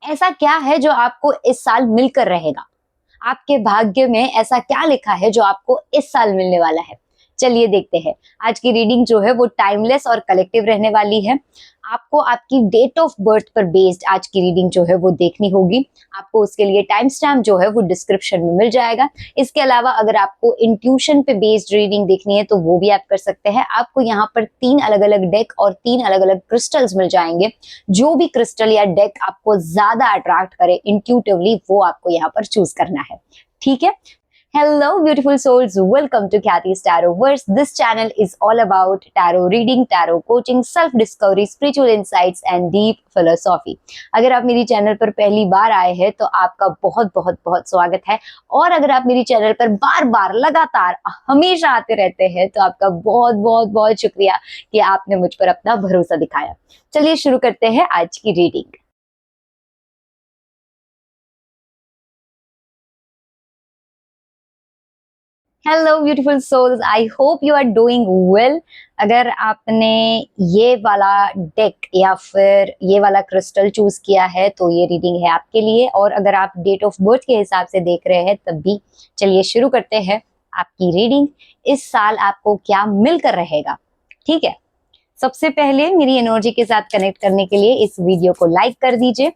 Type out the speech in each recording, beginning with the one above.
ऐसा क्या है जो आपको इस साल मिलकर रहेगा? आपके भाग्य में ऐसा क्या लिखा है जो आपको इस साल मिलने वाला है? चलिए देखते हैं। आज की रीडिंग जो है वो टाइमलेस और कलेक्टिव रहने वाली है। आपको आपकी डेट ऑफ बर्थ पर बेस्ड आज की रीडिंग जो है वो देखनी होगी। आपको उसके लिए टाइम स्टैम्प जो है वो डिस्क्रिप्शन में मिल जाएगा। इसके अलावा अगर आपको इंट्यूशन पे बेस्ड रीडिंग देखनी है तो वो भी आप कर सकते हैं। आपको यहाँ पर 3 अलग अलग डेक और 3 अलग अलग क्रिस्टल्स मिल जाएंगे। जो भी क्रिस्टल या डेक आपको ज्यादा अट्रैक्ट करे इंट्यूटिवली वो आपको यहाँ पर चूज करना है। ठीक है? Hello, beautiful souls. Welcome to Kathy's Tarotverse. This channel is all about tarot reading, tarot coaching, self-discovery, spiritual insights and deep philosophy. अगर आप मेरी चैनल पर पहली बार आए हैं तो आपका बहुत बहुत बहुत स्वागत है, और अगर आप मेरी चैनल पर बार बार लगातार हमेशा आते रहते हैं तो आपका बहुत बहुत बहुत शुक्रिया कि आपने मुझ पर अपना भरोसा दिखाया। चलिए शुरू करते हैं आज की reading. Hello beautiful souls, I hope you are doing well. अगर आपने ये वाला डेक या फिर ये वाला क्रिस्टल चूज किया है तो ये रीडिंग है आपके लिए, और अगर आप डेट ऑफ बर्थ के हिसाब से देख रहे हैं तब भी। चलिए शुरू करते हैं आपकी रीडिंग। इस साल आपको क्या मिलकर रहेगा? ठीक है, सबसे पहले मेरी एनर्जी के साथ कनेक्ट करने के लिए इस वीडियो को लाइक कर दीजिए,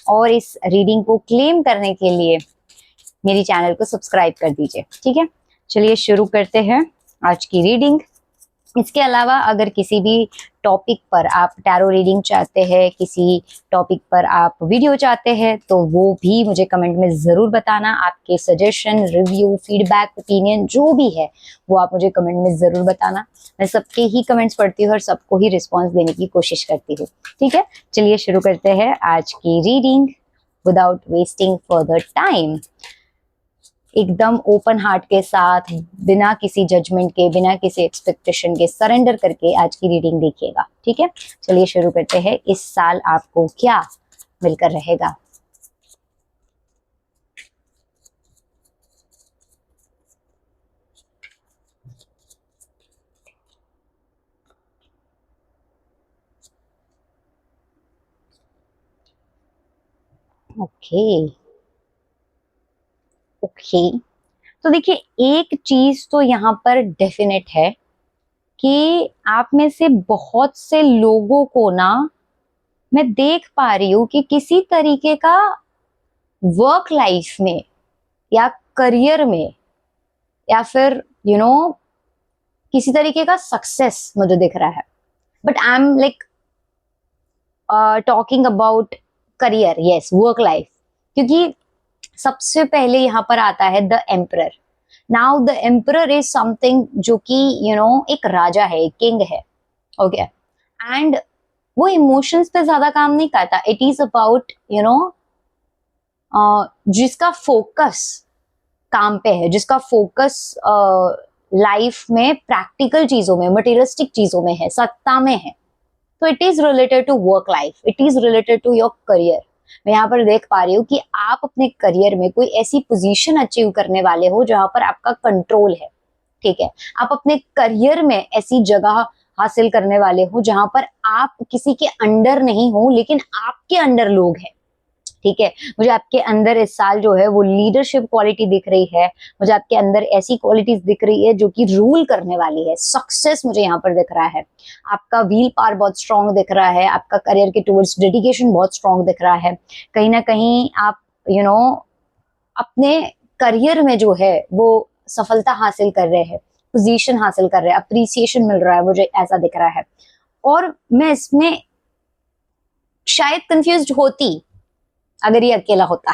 और इस रीडिंग को क्लेम करने के लिए मेरी चैनल को सब्सक्राइब कर दीजिए। ठीक है, चलिए शुरू करते हैं आज की रीडिंग। इसके अलावा अगर किसी भी टॉपिक पर आप टैरो रीडिंग चाहते हैं, किसी टॉपिक पर आप वीडियो चाहते हैं, तो वो भी मुझे कमेंट में ज़रूर बताना। आपके सजेशन, रिव्यू, फीडबैक, ओपिनियन जो भी है वो आप मुझे कमेंट में ज़रूर बताना। मैं सबके ही कमेंट्स पढ़ती हूँ और सबको ही रिस्पॉन्स देने की कोशिश करती हूँ। ठीक है, चलिए शुरू करते हैं आज की reading without wasting further time. एकदम ओपन हार्ट के साथ, बिना किसी जजमेंट के, बिना किसी एक्सपेक्टेशन के, सरेंडर करके आज की रीडिंग देखिएगा। ठीक है, चलिए शुरू करते हैं। इस साल आपको क्या मिलकर रहेगा? ओके ओके, तो देखिए एक चीज तो यहाँ पर डेफिनेट है कि आप में से बहुत से लोगों को ना मैं देख पा रही हूँ कि किसी तरीके का वर्क लाइफ में या करियर में या फिर किसी तरीके का सक्सेस मुझे दिख रहा है। But I am like talking about career, yes, work life, क्योंकि सबसे पहले यहाँ पर आता है the emperor. Now the emperor is something जो कि एक राजा है, एक किंग है। ओके, एंड वो इमोशंस पे ज्यादा काम नहीं करता। इट इज अबाउट जिसका फोकस काम पे है, जिसका फोकस लाइफ में प्रैक्टिकल चीजों में, मटेरियलिस्टिक चीजों में है, सत्ता में है, तो it is related to work life, it is related to your career. मैं यहाँ पर देख पा रही हूँ कि आप अपने करियर में कोई ऐसी पोजीशन अचीव करने वाले हो जहां पर आपका कंट्रोल है। ठीक है, आप अपने करियर में ऐसी जगह हासिल करने वाले हो जहां पर आप किसी के अंडर नहीं हो, लेकिन आपके अंडर लोग हैं। ठीक है, मुझे आपके अंदर इस साल जो है वो लीडरशिप क्वालिटी दिख रही है। मुझे आपके अंदर ऐसी क्वालिटीज दिख रही है जो कि रूल करने वाली है। सक्सेस मुझे यहाँ पर दिख रहा है। आपका व्हील पावर बहुत स्ट्रांग दिख रहा है। आपका करियर के टुवर्ड्स डेडिकेशन बहुत स्ट्रांग दिख रहा है। कहीं ना कहीं आप अपने करियर में जो है वो सफलता हासिल कर रहे हैं, पोजीशन हासिल कर रहे हैं, अप्रिसिएशन मिल रहा है, मुझे ऐसा दिख रहा है। और मैं इसमें शायद कंफ्यूज होती अगर ये अकेला होता।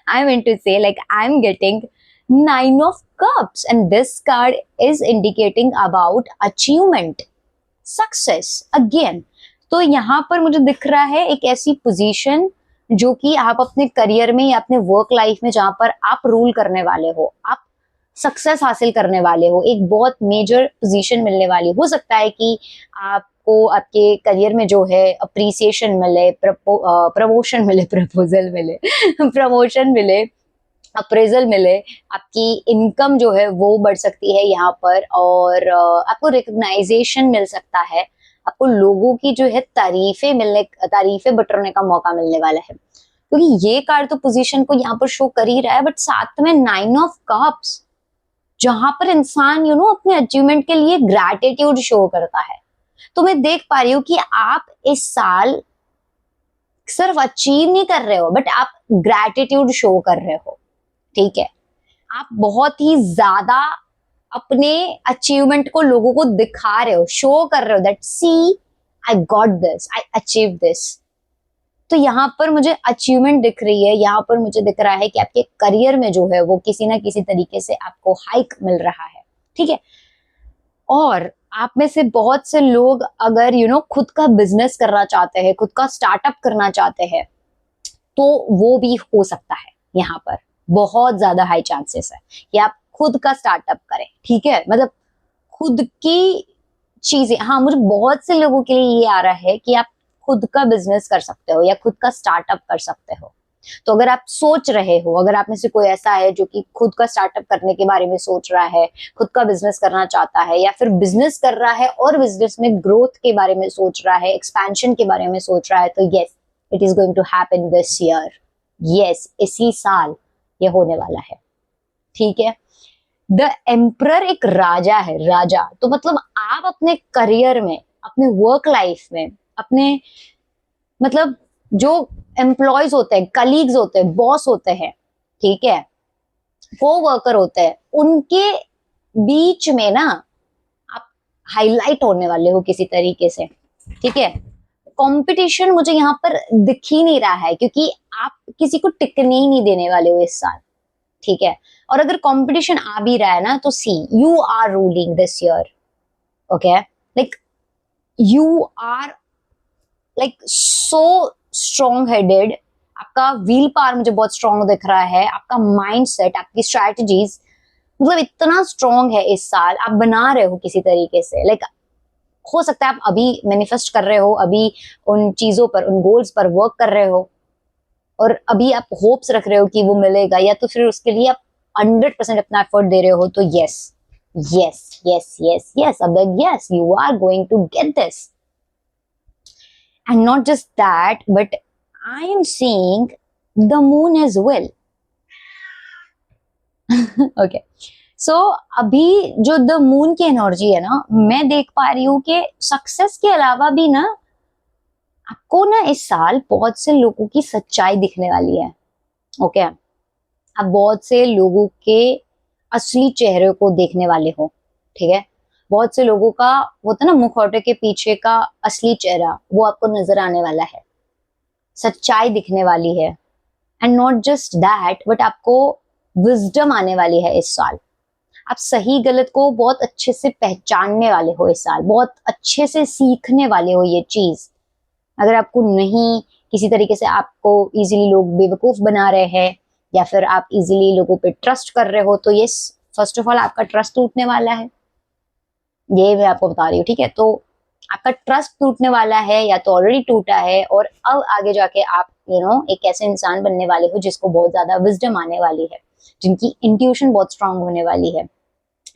आई मीन टू से like I am getting 9 of Cups and this card is indicating about achievement, success again। तो यहाँ पर मुझे दिख रहा है एक ऐसी पोजीशन जो कि आप अपने करियर में या अपने वर्क लाइफ में जहां पर आप रूल करने वाले हो, आप सक्सेस हासिल करने वाले हो, एक बहुत मेजर पोजीशन मिलने वाली हो सकता है कि आपको आपके करियर में जो है अप्रिसिएशन मिले, प्रमोशन मिले, प्रपोजल मिले, प्रमोशन मिले, अप्रेजल मिले, आपकी इनकम जो है वो बढ़ सकती है यहाँ पर, और आपको रिकग्नाइजेशन मिल सकता है, आपको लोगों की जो है तारीफें बटोरने का मौका मिलने वाला है। क्योंकि ये कार्ड तो पोजीशन को यहाँ पर शो कर ही रहा है, बट साथ में 9 ऑफ कप्स, जहां पर इंसान अपने अचीवमेंट के लिए ग्रैटिट्यूड शो करता है। तो मैं देख पा रही हूँ कि आप इस साल सिर्फ अचीव नहीं कर रहे हो, बट आप ग्रैटिट्यूड शो कर रहे हो। ठीक है, आप बहुत ही ज्यादा अपने अचीवमेंट को लोगों को दिखा रहे हो, शो कर रहे हो, that see I got this, I achieve this. तो यहाँ पर मुझे अचीवमेंट दिख रही है, यहाँ पर मुझे दिख रहा है कि आपके करियर में जो है वो किसी ना किसी तरीके से आपको हाइक मिल रहा है। ठीक है, और आप में से बहुत से लोग अगर खुद का बिजनेस करना चाहते हैं, खुद का स्टार्टअप करना चाहते हैं, तो वो भी हो सकता है। यहाँ पर बहुत ज्यादा हाई चांसेस है कि आप खुद का स्टार्टअप करें। ठीक है, मतलब खुद की चीजें। हाँ, मुझे बहुत से लोगों के लिए ये आ रहा है कि आप खुद का बिजनेस कर सकते हो या खुद का स्टार्टअप कर सकते हो। तो अगर आप सोच रहे हो, अगर आप में से कोई ऐसा है जो कि खुद का स्टार्टअप करने के बारे में सोच रहा है, खुद का बिजनेस करना चाहता है, या फिर बिजनेस कर रहा है और बिजनेस में ग्रोथ के बारे में सोच रहा है, एक्सपेंशन के बारे में सोच रहा है, तो yes, it is going to happen this year. Yes, इसी साल ये होने वाला है। ठीक है, द एम्परर एक राजा है, राजा। तो मतलब आप अपने करियर में, अपने वर्क लाइफ में, अपने मतलब जो एम्प्लॉयज होते हैं, कलीग्स होते हैं, बॉस होते हैं, ठीक है, को वर्कर होते हैं, उनके बीच में ना आप हाईलाइट होने वाले हो किसी तरीके से। ठीक है, कंपटीशन मुझे यहाँ पर दिख ही नहीं रहा है, क्योंकि आप किसी को टिकने ही नहीं देने वाले हो इस साल। ठीक है, और अगर कंपटीशन आ भी रहा है ना, तो see you are ruling this year. Okay, like you are like so strong headed. आपका व्हील पावर मुझे बहुत स्ट्रॉन्ग दिख रहा है, आपका माइंड सेट, आपकी स्ट्रैटेजीज मतलब इतना स्ट्रॉन्ग है इस साल। आप बना रहे हो किसी तरीके से, लाइक हो सकता है आप अभी मैनिफेस्ट कर रहे हो, अभी उन चीजों पर, उन गोल्स पर वर्क कर रहे हो, और अभी आप होप्स रख रहे हो कि वो मिलेगा, या तो फिर उसके लिए आप 100% अपना एफर्ट दे रहे हो। तो yes, yes, yes, yes, yes, अब yes, you are going to get this. And not just that, but I am seeing the moon as well. Okay. So अभी जो द मून की एनर्जी है ना, मैं देख पा रही हूँ कि सक्सेस के अलावा भी ना आपको ना इस साल बहुत से लोगों की सच्चाई दिखने वाली है। ओके, आप बहुत से लोगों के असली चेहरे को देखने वाले हो। ठीक है, बहुत से लोगों का होता है ना, मुखौटे के पीछे का असली चेहरा, वो आपको नजर आने वाला है, सच्चाई दिखने वाली है। And not just that, but आपको विजडम आने वाली है इस साल। आप सही गलत को बहुत अच्छे से पहचानने वाले हो इस साल, बहुत अच्छे से सीखने वाले हो ये चीज। अगर आपको नहीं, किसी तरीके से आपको इजीली लोग बेवकूफ बना रहे हैं, या फिर आप इजीली लोगों पे ट्रस्ट कर रहे हो, तो ये फर्स्ट ऑफ ऑल आपका ट्रस्ट टूटने वाला है, ये मैं आपको बता रही हूँ। ठीक है, तो आपका ट्रस्ट टूटने वाला है, या तो ऑलरेडी टूटा है, और अब आगे जाके आप एक ऐसे इंसान बनने वाले हो जिसको बहुत ज्यादा विजडम आने वाली है, जिनकी इंट्यूशन बहुत स्ट्रांग होने वाली है,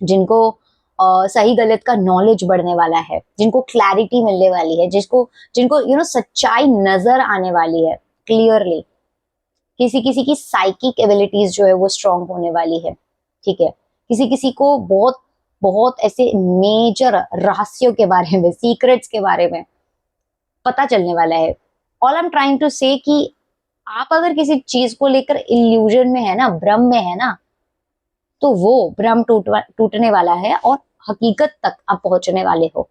जिनको सही गलत का नॉलेज बढ़ने वाला है, जिनको क्लैरिटी मिलने वाली है, जिनको सच्चाई नजर आने वाली है क्लियरली। किसी किसी की साइकिक एबिलिटीज जो है वो स्ट्रांग होने वाली है। ठीक है, किसी किसी को बहुत बहुत ऐसे मेजर रहस्यों के बारे में, सीक्रेट्स के बारे में पता चलने वाला है। All I am trying to say कि आप अगर किसी चीज को लेकर इल्यूजन में है ना, भ्रम में है ना, तो वो भ्रम टूटने वाला है और हकीकत तक आप पहुंचने वाले हो।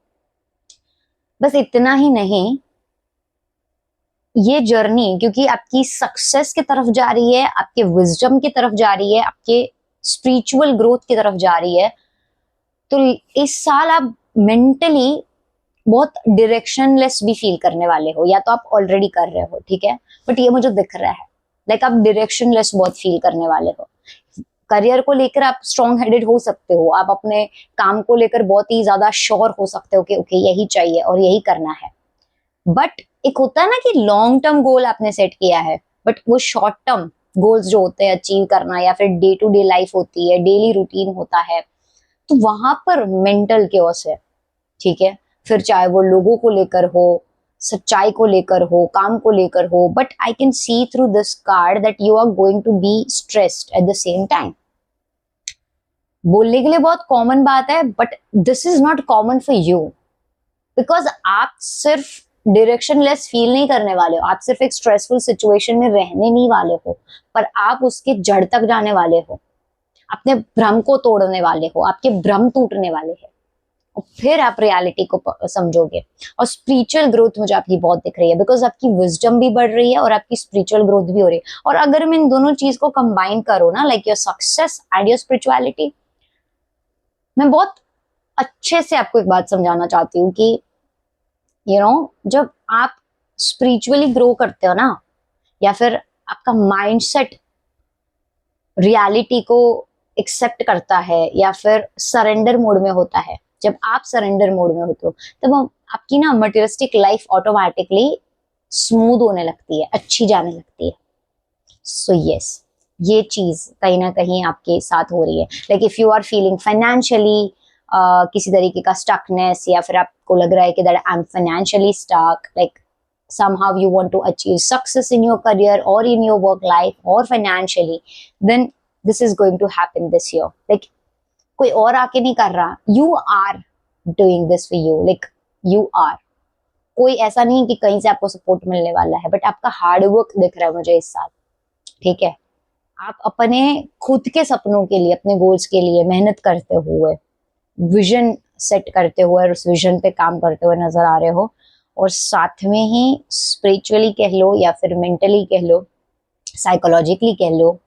बस इतना ही नहीं, ये जर्नी क्योंकि आपकी सक्सेस की तरफ जा रही है, आपके विजडम की तरफ जा रही है, आपके स्पिरिचुअल ग्रोथ की तरफ जा रही है, तो इस साल आप मेंटली बहुत डायरेक्शनलेस भी फील करने वाले हो, या तो आप ऑलरेडी कर रहे हो। ठीक है, बट ये मुझे दिख रहा है, लाइक आप डायरेक्शनलेस बहुत फील करने वाले हो। करियर को लेकर आप स्ट्रॉन्ग हेडेड हो सकते हो, आप अपने काम को लेकर बहुत ही ज्यादा श्योर हो सकते हो कि ओके यही चाहिए और यही करना है। बट एक होता है ना कि लॉन्ग टर्म गोल आपने सेट किया है, बट वो शॉर्ट टर्म गोल्स जो होते हैं अचीव करना, या फिर डे टू डे लाइफ होती है, डेली रूटीन होता है, तो वहां पर मेंटल केओस है। ठीक है, फिर चाहे वो लोगों को लेकर हो, सच्चाई को लेकर हो, काम को लेकर हो, but I can see through this card that you are going to be stressed at the same time. बोलने के लिए बहुत कॉमन बात है, but this is not common for you, because आप सिर्फ डायरेक्शनलेस फील नहीं करने वाले हो, आप सिर्फ एक स्ट्रेसफुल सिचुएशन में रहने नहीं वाले हो, पर आप उसके जड़ तक जाने वाले हो, अपने भ्रम को तोड़ने वाले हो, आपके भ्रम टूटने वाले हैं, और फिर आप रियलिटी को समझोगे। और स्पिरिचुअल ग्रोथ मुझे आपकी बहुत दिख रही है, बिकॉज आपकी विजडम भी बढ़ रही है और आपकी स्पिरिचुअल ग्रोथ भी हो रही है। और अगर मैं इन दोनों चीज को कंबाइन करूँ ना, like your success and your spirituality, मैं बहुत अच्छे से आपको एक बात समझाना चाहती हूँ कि जब आप स्पिरिचुअली ग्रो करते हो ना, या फिर आपका माइंडसेट रियलिटी को एक्सेप्ट करता है या फिर सरेंडर मोड में होता है, जब आप सरेंडर मोड में होते हो तब आपकी ना मटेरियलिस्टिक लाइफ ऑटोमेटिकली स्मूथ होने लगती है, अच्छी जाने लगती है। सो यस, ये चीज कहीं ना कहीं आपके साथ हो रही है। Like if you are feeling financially किसी तरीके का स्टकनेस, या फिर आपको लग रहा है कि that I am financially stuck, like somehow you want to achieve success in your career or in your work life or financially, then this is going to happen this year. Like कोई और आके नहीं कर रहा, you are doing this for you, like you are। कोई ऐसा नहीं कि कहीं से आपको सपोर्ट मिलने वाला है, बट आपका हार्ड वर्क दिख रहा है मुझे इस साल, ठीक है। आप अपने खुद के सपनों के लिए, अपने गोल्स के लिए मेहनत करते हुए, विजन सेट करते हुए और उस विजन पे काम करते हुए नजर आ रहे हो, और साथ में ही स्पिरिचुअली कह लो या फिर मेंटली कह लो, साइकोलॉजिकली कह लो,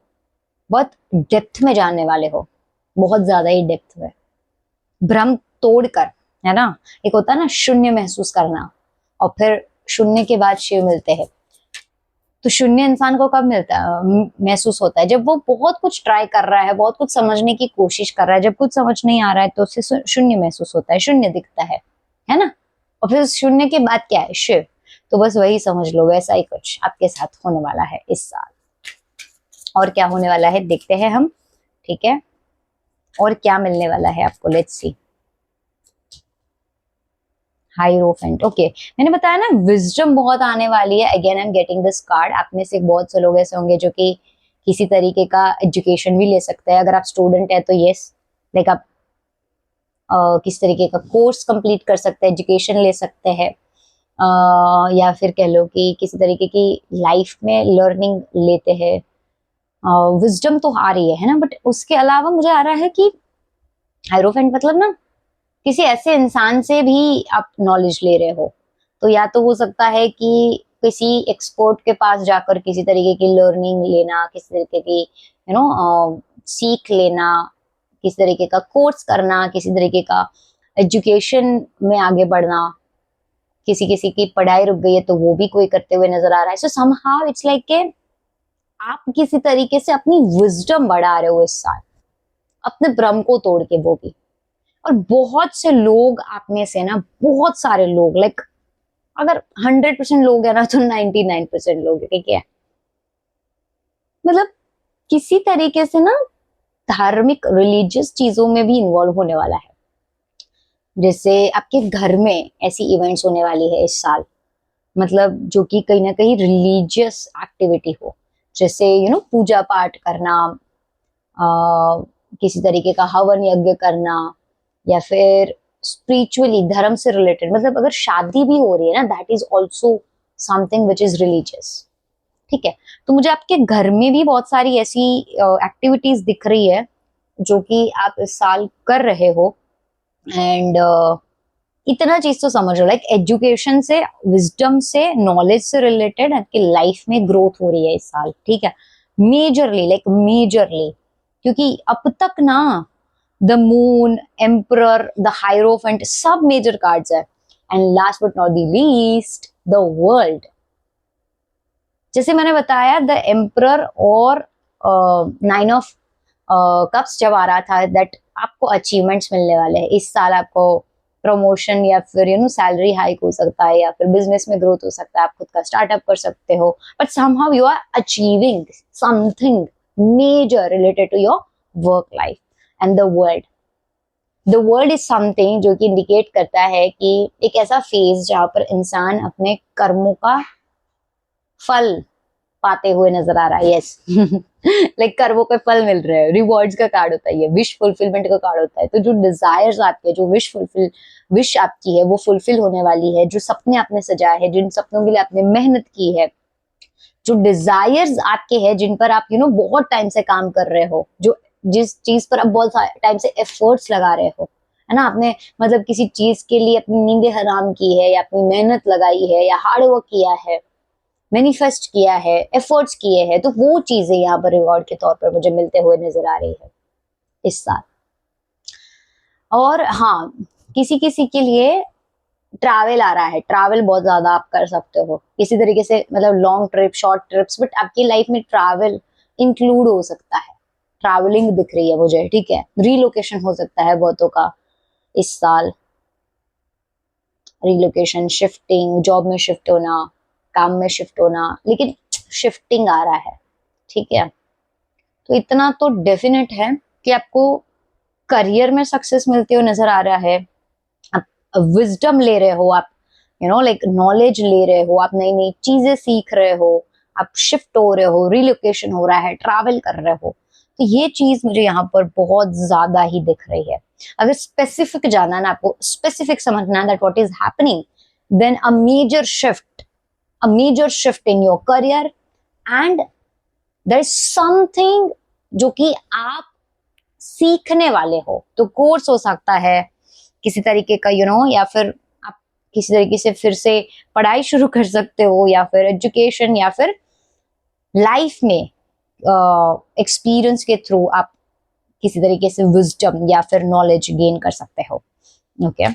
बहुत डेप्थ में जाने वाले हो, बहुत ज्यादा ही डेप्थ में, भ्रम तोड़कर, है ना। एक होता है ना शून्य महसूस करना, और फिर शून्य के बाद शिव मिलते हैं। तो शून्य इंसान को कब मिलता है, महसूस होता है जब वो बहुत कुछ ट्राई कर रहा है, बहुत कुछ समझने की कोशिश कर रहा है। जब कुछ समझ नहीं आ रहा है तो उसे शून्य महसूस होता है, शून्य दिखता है ना। और फिर शून्य के बाद क्या है, शिव। तो बस वही समझ लो, वैसा ही कुछ आपके साथ होने वाला है इस साल। और क्या होने वाला है देखते हैं हम, ठीक है, और क्या मिलने वाला है आपको, लेट्स सी। हाइरोफेंट, ओके, मैंने बताया ना विजडम बहुत आने वाली है। Again I am getting this card. आप में से बहुत से लोग ऐसे होंगे जो कि किसी तरीके का एजुकेशन भी ले सकते हैं। अगर आप स्टूडेंट है तो यस, लाइक आप किस तरीके का कोर्स कंप्लीट कर सकते हैं, एजुकेशन ले सकते हैं, या फिर कह लो कि किसी तरीके की लाइफ में लर्निंग लेते हैं। विजडम तो आ रही है ना, बट उसके अलावा मुझे आ रहा है कि हायरोफेंट मतलब ना किसी ऐसे इंसान से भी आप नॉलेज ले रहे हो। तो या तो हो सकता है कि किसी एक्सपर्ट के पास जाकर किसी तरीके की लर्निंग लेना, किसी तरीके की सीख लेना, किसी तरीके का कोर्स करना, किसी तरीके का एजुकेशन में आगे बढ़ना। किसी किसी की पढ़ाई रुक गई है तो वो भी कोई करते हुए नजर आ रहा है। सो समहाउ इट्स लाइक के आप किसी तरीके से अपनी विजडम बढ़ा रहे हो इस साल, अपने भ्रम को तोड़ के, वो भी। और बहुत से लोग आप में से ना, बहुत सारे लोग, लाइक अगर 100% लोग है ना तो 99% लोग, ठीक है, मतलब किसी तरीके से ना धार्मिक रिलीजियस चीजों में भी इन्वॉल्व होने वाला है। जैसे आपके घर में ऐसी इवेंट्स होने वाली है इस साल, मतलब जो कि कहीं ना कहीं रिलीजियस एक्टिविटी हो, जैसे पूजा पाठ करना, किसी तरीके का हवन यज्ञ करना, या फिर स्पिरिचुअली धर्म से रिलेटेड, मतलब अगर शादी भी हो रही है ना, that is also something which is religious, ठीक है। तो मुझे आपके घर में भी बहुत सारी ऐसी एक्टिविटीज दिख रही है जो कि आप इस साल कर रहे हो। एंड इतना चीज तो समझ लो, लाइक एजुकेशन से, विजडम से, नॉलेज से रिलेटेड आपकी लाइफ में ग्रोथ हो रही है इस साल, ठीक है, मेजरली, लाइक मेजरली। क्योंकि अब तक ना the moon, emperor, the hierophant, सब मेजर कार्ड्स है। And last but not the least, the world. जैसे मैंने बताया, द एम्परर और 9 ऑफ कप्स जब आ रहा था, दैट आपको अचीवमेंट्स मिलने वाले हैं इस साल। आपको प्रमोशन या फिर सैलरी हाइक हो सकता है, या फिर बिजनेस में ग्रोथ हो सकता है, आप खुद का स्टार्टअप कर सकते हो, but somehow you are achieving something major related to your work life and the world. The world is something जो कि इंडिकेट करता है कि एक ऐसा फेज जहां पर इंसान अपने कर्मों का फल पाते हुए नजर आ रहा है। यस लाइक कर्मों के फल मिल रहे हैं, रिवॉर्ड्स का कार्ड होता है, ये विश फुलफिलमेंट का कार्ड होता है। तो जो डिजायर्स आपके, जो विश आपकी है वो फुलफिल होने वाली है। जो सपने आपने सजाए हैं, जिन सपनों के लिए आपने मेहनत की है, जो डिजायर्स आपके हैं, जिन पर आप बहुत टाइम से काम कर रहे हो, जो जिस चीज पर आप बहुत टाइम से एफर्ट्स लगा रहे हो, है ना, आपने मतलब किसी चीज के लिए अपनी नींदें हराम की है, या अपनी मेहनत लगाई है, या हार्ड वर्क किया है, मैनिफेस्ट किया है, एफर्ट्स किए हैं, तो वो चीजें यहाँ पर रिवॉर्ड के तौर पर मुझे मिलते हुए नजर आ रही है इस साल। और हाँ, किसी किसी के लिए ट्रैवल आ रहा है, ट्रैवल बहुत ज्यादा आप कर सकते हो किसी तरीके से, मतलब long trip, short trips, but आपकी लाइफ में ट्रैवल इंक्लूड हो सकता है। ट्रैवलिंग दिख रही है मुझे, ठीक है। रीलोकेशन हो सकता है बहुतों का इस साल, रीलोकेशन, शिफ्टिंग, जॉब में शिफ्ट होना, काम में शिफ्ट होना, लेकिन शिफ्टिंग आ रहा है, ठीक है। तो इतना तो डेफिनेट है कि आपको करियर में सक्सेस मिलती हुई नजर आ रहा है। आप विजडम ले रहे हो, आप लाइक नॉलेज ले रहे हो, आप नई नई चीजें सीख रहे हो, आप शिफ्ट हो रहे हो, रिलोकेशन हो रहा है, ट्रैवल कर रहे हो। तो ये चीज मुझे यहाँ पर बहुत ज्यादा ही दिख रही है। अगर स्पेसिफिक जानना है ना, आपको स्पेसिफिक समझना है that what is happening, then a major shift in your career, and there is something जो कि आप सीखने वाले हो। तो कोर्स हो सकता है किसी तरीके का, या फिर आप किसी तरीके से फिर से पढ़ाई शुरू कर सकते हो, या फिर एजुकेशन, या फिर लाइफ में एक्सपीरियंस के थ्रू आप किसी तरीके से विजडम या फिर नॉलेज गेन कर सकते हो। ओके,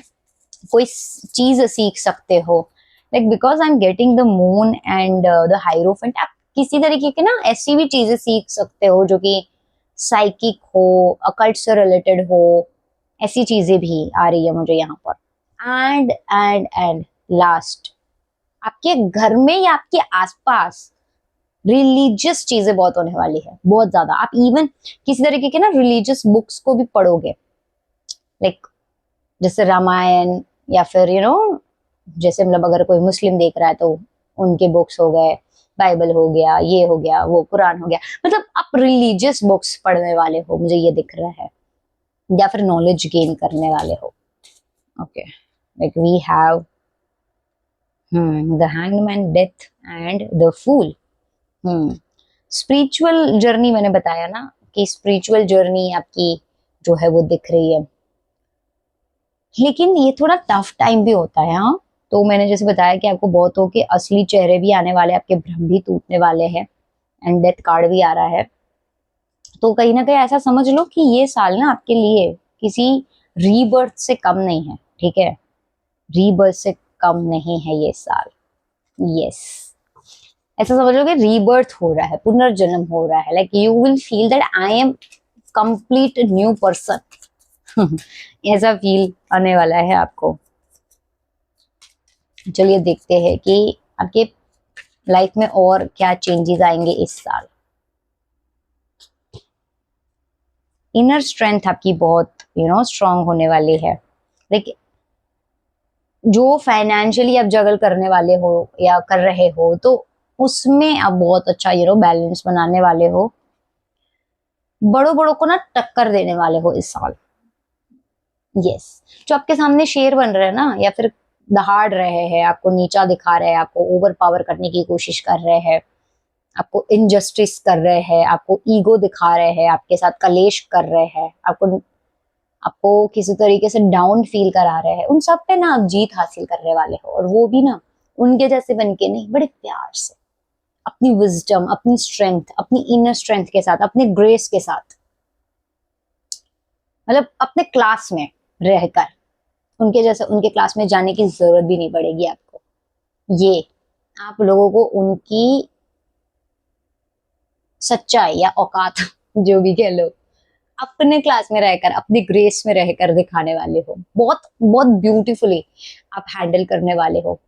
कोई चीज सीख सकते हो, like because I am getting the moon and the hierophant. आप किसी तरीके के ना ऐसी भी चीजें सीख सकते हो जो कि साइकिक हो, अकल्ट से रिलेटेड हो, ऐसी चीजें भी आ रही है मुझे यहाँ पर। एंड लास्ट, आपके घर में या आपके आसपास रिलीजियस चीजें बहुत होने वाली है, बहुत ज्यादा। आप इवन किसी तरीके के ना रिलीजियस बुक्स को भी पढ़ोगे, लाइक जैसे रामायण, या फिर जैसे मतलब अगर कोई मुस्लिम देख रहा है तो उनके बुक्स हो गए, बाइबल हो गया, ये हो गया, वो कुरान हो गया, मतलब आप रिलीजियस बुक्स पढ़ने वाले हो, मुझे ये दिख रहा है, या फिर नॉलेज गेन करने वाले हो। Okay, like we have the hangman, death and the fool. Spiritual journey, मैंने बताया ना कि स्पिरिचुअल जर्नी आपकी जो है वो दिख रही है, लेकिन ये थोड़ा टफ टाइम भी होता है। हाँ, तो मैंने जैसे बताया कि आपको बहुतों के असली चेहरे भी आने वाले, आपके भ्रम भी टूटने वाले हैं, एंड डेथ कार्ड भी आ रहा है। तो कहीं ना कहीं ऐसा समझ लो कि ये साल ना आपके लिए किसी रीबर्थ से कम नहीं है, ठीक है। रीबर्थ से कम नहीं है ये साल। यस, ऐसा समझ लो कि रीबर्थ हो रहा है, पुनर्जन्म हो रहा है। Like you will feel that I M complete new person ऐसा फील आने वाला है आपको। चलिए देखते हैं कि आपके लाइफ में और क्या चेंजेस आएंगे इस साल। इनर स्ट्रेंथ आपकी बहुत स्ट्रांग होने वाली है। लाइक जो फाइनेंशियली आप जगल करने वाले हो या कर रहे हो, तो उसमें आप बहुत अच्छा बैलेंस बनाने वाले हो। बड़ों बड़ों को ना टक्कर देने वाले हो इस साल। यस, जो आपके सामने शेर बन रहे हैं ना, या फिर दहाड़ रहे हैं, आपको नीचा दिखा रहे हैं, आपको ओवर पावर करने की कोशिश कर रहे हैं, आपको इनजस्टिस कर रहे हैं, आपको ईगो दिखा रहे हैं, आपके साथ कलेश कर रहे हैं, आपको आपको किसी तरीके से डाउन फील करा रहे हैं, उन सब पे ना आप जीत हासिल करने वाले हो। और वो भी ना उनके जैसे बन के नहीं, बड़े प्यार से, अपनी विजडम, अपनी स्ट्रेंथ, अपनी इनर स्ट्रेंथ के साथ, अपने ग्रेस के साथ, मतलब अपने क्लास में रहकर उनके जैसे, उनके क्लास में जाने की जरूरत भी नहीं पड़ेगी आपको। ये आप लोगों को उनकी सच्चाई या औकात जो भी कह लो, अपने क्लास में रहकर, अपनी ग्रेस में रहकर दिखाने वाले हो। बहुत बहुत ब्यूटीफुली आप हैंडल करने वाले हो।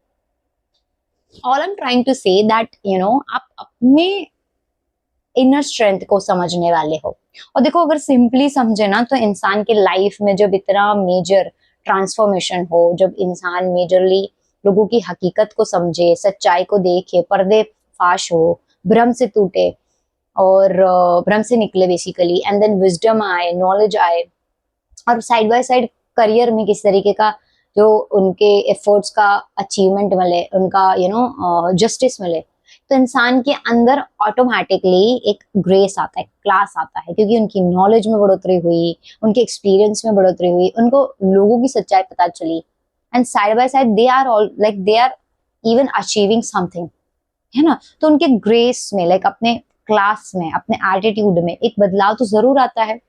All I am trying to say that आप अपने इनर स्ट्रेंथ को समझने वाले हो। और देखो अगर सिंपली समझे ना तो इंसान के लाइफ में जब इतना मेजर ट्रांसफॉर्मेशन हो, जब इंसान मेजरली लोगों की हकीकत को समझे, सच्चाई को देखे, पर्दे फाश हो, भ्रम से टूटे और भ्रम से निकले बेसिकली, एंड देन विजडम आए, नॉलेज आए, और साइड बाय साइड करियर में किस तरीके का जो उनके एफर्ट्स का अचीवमेंट मिले, उनका जस्टिस मिले, तो इंसान के अंदर ऑटोमेटिकली एक ग्रेस आता है, क्लास आता है, क्योंकि उनकी नॉलेज में बढ़ोतरी हुई, उनके एक्सपीरियंस में बढ़ोतरी हुई, उनको लोगों की सच्चाई पता चली, and side by side they are all like they are even achieving something, है ना। तो उनके ग्रेस में, लाइक अपने क्लास में, अपने एटीट्यूड में एक बदलाव तो जरूर आता है,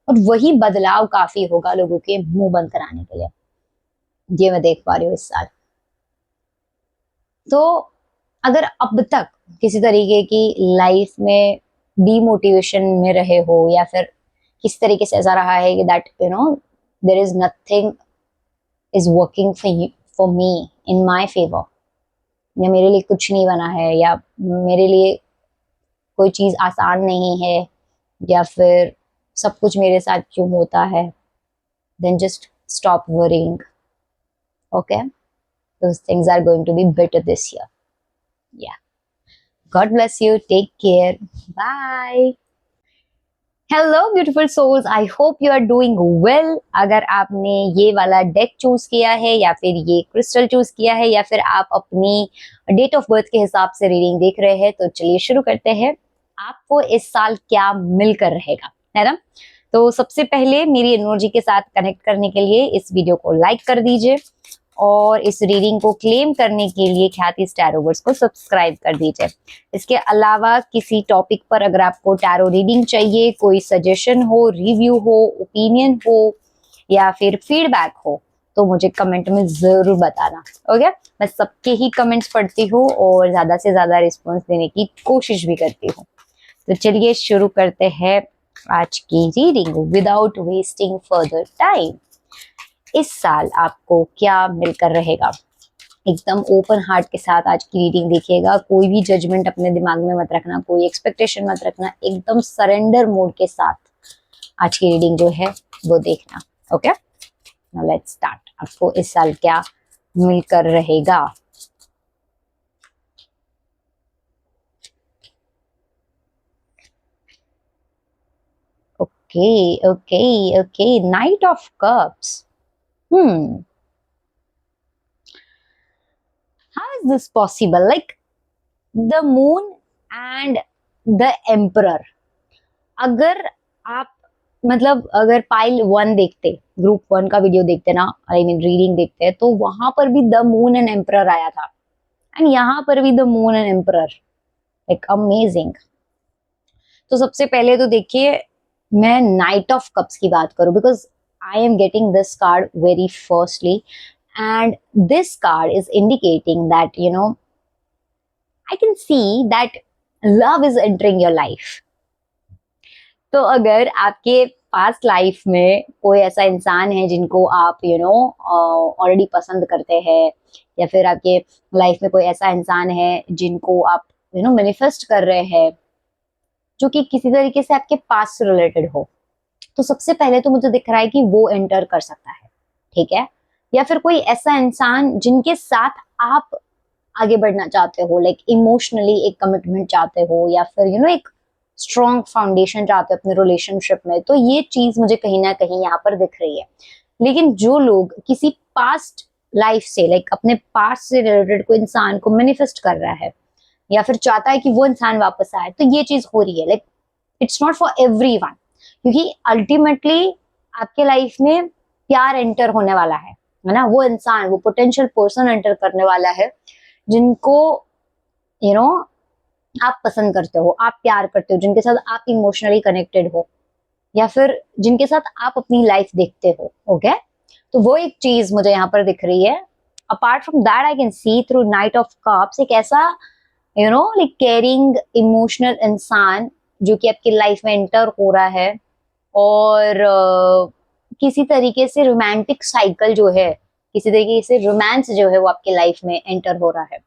और वही बदलाव काफी होगा लोगों के मुंह बंद कराने के लिए। ये मैं देख पा रही हूँ इस साल। तो अगर अब तक किसी तरीके की लाइफ में डीमोटिवेशन में रहे हो, या फिर किस तरीके से ऐसा रहा है कि that there is nothing is working for me in my favour, या मेरे लिए कुछ नहीं बना है, या मेरे लिए कोई चीज आसान नहीं है, या फिर सब कुछ मेरे साथ क्यों होता है, then just stop worrying. Okay, those things are going to be better this year. Yeah, God bless you, take care, bye. Hello beautiful souls, I hope you are doing well. अगर आपने ये वाला डेक चूज किया है, या फिर ये crystal choose किया है, या फिर आप अपनी डेट ऑफ बर्थ के हिसाब से रीडिंग देख रहे हैं, तो चलिए शुरू करते हैं। आपको इस साल क्या मिलकर रहेगा, है ना। तो सबसे पहले मेरी एनर्जी के साथ कनेक्ट करने के लिए इस वीडियो को लाइक कर दीजिए, और इस रीडिंग को क्लेम करने के लिए ख्याति टैरोवर्स को सब्सक्राइब कर दीजिए। इसके अलावा किसी टॉपिक पर अगर आपको टैरो रीडिंग चाहिए, कोई सजेशन हो, रिव्यू हो, ओपिनियन हो, या फिर फीडबैक हो, तो मुझे कमेंट में जरूर बताना। ओके, मैं सबके ही कमेंट्स पढ़ती हूँ और ज्यादा से ज्यादा रिस्पॉन्स देने की कोशिश भी करती हूँ। तो चलिए शुरू करते हैं आज की reading without wasting further time. इस साल आपको क्या मिलकर रहेगा, एकदम ओपन हार्ट के साथ आज की रीडिंग देखिएगा। कोई भी जजमेंट अपने दिमाग में मत रखना, कोई एक्सपेक्टेशन मत रखना, एकदम सरेंडर मोड के साथ आज की रीडिंग जो है वो देखना। Okay, now let's start. आपको इस साल क्या मिलकर रहेगा। Okay okay okay, night of cups. How is this possible? Like the moon and the emperor. अगर आप अगर पाइल 1 देखते, ग्रुप 1 का वीडियो देखते ना, आई मीन रीडिंग देखते हैं, तो वहां पर भी द मून एंड एम्परर आया था, एंड यहाँ पर भी the moon and emperor, like amazing. तो सबसे पहले तो देखिए, मैं नाइट ऑफ कप्स की बात करूं, because I am getting this card very firstly, and this card is indicating that I can see that love is entering your life. तो अगर आपके पास्ट लाइफ में कोई ऐसा इंसान है जिनको आप ऑलरेडी पसंद करते हैं, या फिर आपके लाइफ में कोई ऐसा इंसान है जिनको आप मैनिफेस्ट कर रहे हैं, जो कि किसी तरीके से आपके पास्ट से रिलेटेड हो, तो सबसे पहले तो मुझे दिख रहा है कि वो एंटर कर सकता है, ठीक है। या फिर कोई ऐसा इंसान जिनके साथ आप आगे बढ़ना चाहते हो, लाइक इमोशनली एक कमिटमेंट चाहते हो, या फिर एक स्ट्रॉन्ग फाउंडेशन चाहते हो अपने रिलेशनशिप में, तो ये चीज मुझे कहीं ना कहीं यहाँ पर दिख रही है। लेकिन जो लोग किसी पास्ट लाइफ से, लाइक अपने पास्ट से रिलेटेड कोई इंसान को मैनिफेस्ट कर रहा है, या फिर चाहता है कि वो इंसान वापस आए, तो ये चीज हो रही है। Like it's not for everyone, क्योंकि अल्टीमेटली आपके लाइफ में प्यार एंटर होने वाला है ना। वो इंसान, वो पोटेंशियल पर्सन एंटर करने वाला है जिनको आप पसंद करते हो, आप प्यार करते हो, जिनके साथ आप इमोशनली कनेक्टेड हो, या फिर जिनके साथ आप अपनी लाइफ देखते हो। ओके, तो वो एक चीज मुझे यहाँ पर दिख रही है। Apart from that, I can see through night of cups एक ऐसा लाइक केयरिंग इमोशनल इंसान जो कि आपकी लाइफ में एंटर हो रहा है, और किसी तरीके से रोमांटिक साइकिल जो है, किसी तरीके से रोमांस जो है वो आपके लाइफ में एंटर हो रहा है।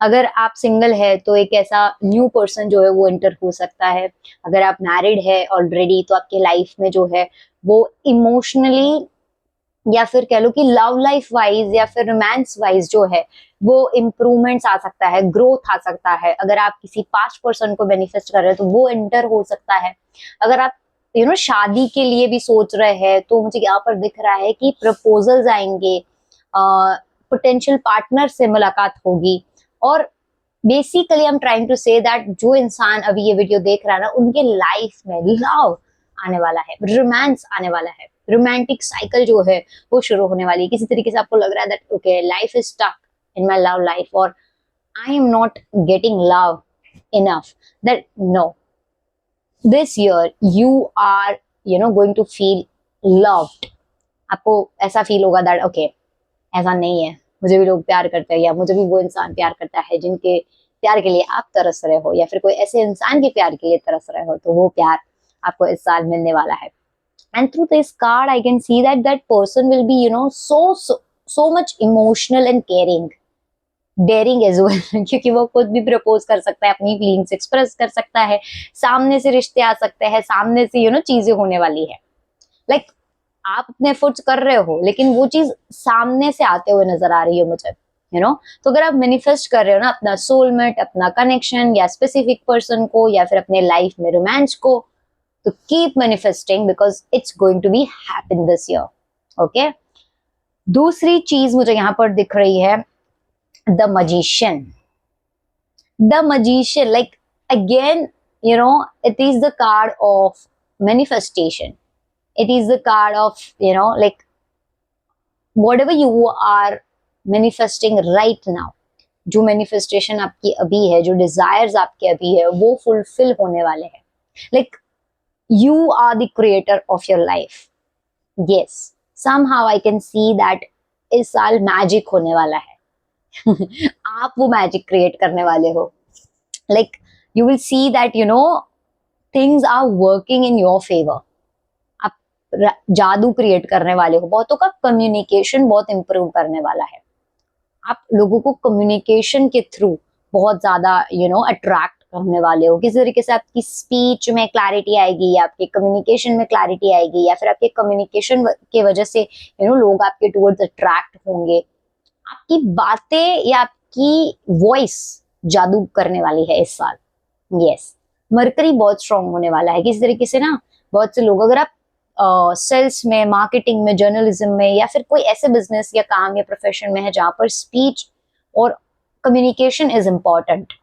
अगर आप सिंगल है तो एक ऐसा न्यू पर्सन जो है वो एंटर हो सकता है। अगर आप मैरिड है ऑलरेडी तो आपके लाइफ में जो है वो इमोशनली या फिर कह लो कि लव लाइफ वाइज या फिर रोमांस वाइज जो है वो इम्प्रूवमेंट्स आ सकता है, ग्रोथ आ सकता है। अगर आप किसी पास्ट पर्सन को मैनिफेस्ट कर रहे हैं तो वो एंटर हो सकता है। अगर आप शादी के लिए भी सोच रहे हैं तो मुझे यहाँ पर दिख रहा है कि प्रपोजल्स आएंगे, पोटेंशियल पार्टनर से मुलाकात होगी। और basically I am trying to say that जो इंसान अभी ये वीडियो देख रहा है ना, उनके लाइफ में लव आने वाला है, रोमांस आने वाला है, रोमांटिक साइकिल जो है वो शुरू होने वाली है। किसी तरीके से आपको लग रहा है that okay life is stuck in my love life और I am not getting love enough, that no, this year you are going to feel loved. आपको ऐसा फील होगा दैट ओके ऐसा नहीं है, मुझे भी लोग प्यार करते हैं, या मुझे भी वो इंसान प्यार करता है जिनके प्यार के लिए आप तरस रहे हो, या फिर कोई ऐसे इंसान के प्यार के लिए तरस रहे हो, तो वो प्यार आपको इस साल मिलने वाला है। And through this card, I can see that that person will be, so much emotional and caring, daring as well क्योंकि वो खुद भी प्रपोज कर सकता है, अपनी फीलिंग्स एक्सप्रेस कर सकता है, सामने से रिश्ते आ सकते हैं, सामने से चीजें होने वाली है। लाइक आप अपने एफर्ट्स कर रहे हो लेकिन वो चीज सामने से आते हुए नजर आ रही है मुझे, तो अगर आप मैनिफेस्ट कर रहे हो ना अपना सोलमेट, अपना कनेक्शन या स्पेसिफिक पर्सन को, या फिर अपने लाइफ में रोमांस को, तो keep manifesting because it's going to be happen this year. Okay? दूसरी चीज मुझे यहां पर दिख रही है the magician. The magician, like again, it is the card of manifestation. It is the card of, like whatever you are manifesting right now, जो manifestation आपकी अभी है, जो डिजायर्स आपके अभी है, वो फुलफिल होने वाले हैं। Like you are the creator of your life. Yes, somehow I can see that इस साल मैजिक होने वाला है आप वो मैजिक क्रिएट करने वाले हो। Like you will see that things are working in your favor. आप जादू क्रिएट करने वाले हो, बहुतों का कम्युनिकेशन बहुत इंप्रूव करने वाला है। आप लोगों को कम्युनिकेशन के थ्रू बहुत ज्यादा अट्रैक्ट करने वाले हो। किस तरीके से आपकी स्पीच में क्लैरिटी आएगी, या आपके कम्युनिकेशन में क्लैरिटी आएगी, या फिर आपके कम्युनिकेशन के वजह से लोग आपके टुवर्ड्स अट्रैक्ट होंगे। आपकी बातें या आपकी वॉइस जादू करने वाली है इस साल। यस, मरकरी बहुत स्ट्रांग होने वाला है। किस तरीके से ना, बहुत से लोग, अगर आप सेल्स में, मार्केटिंग में, जर्नलिज्म में, या फिर कोई ऐसे बिजनेस या काम या प्रोफेशन में है जहां पर स्पीच और communication is important.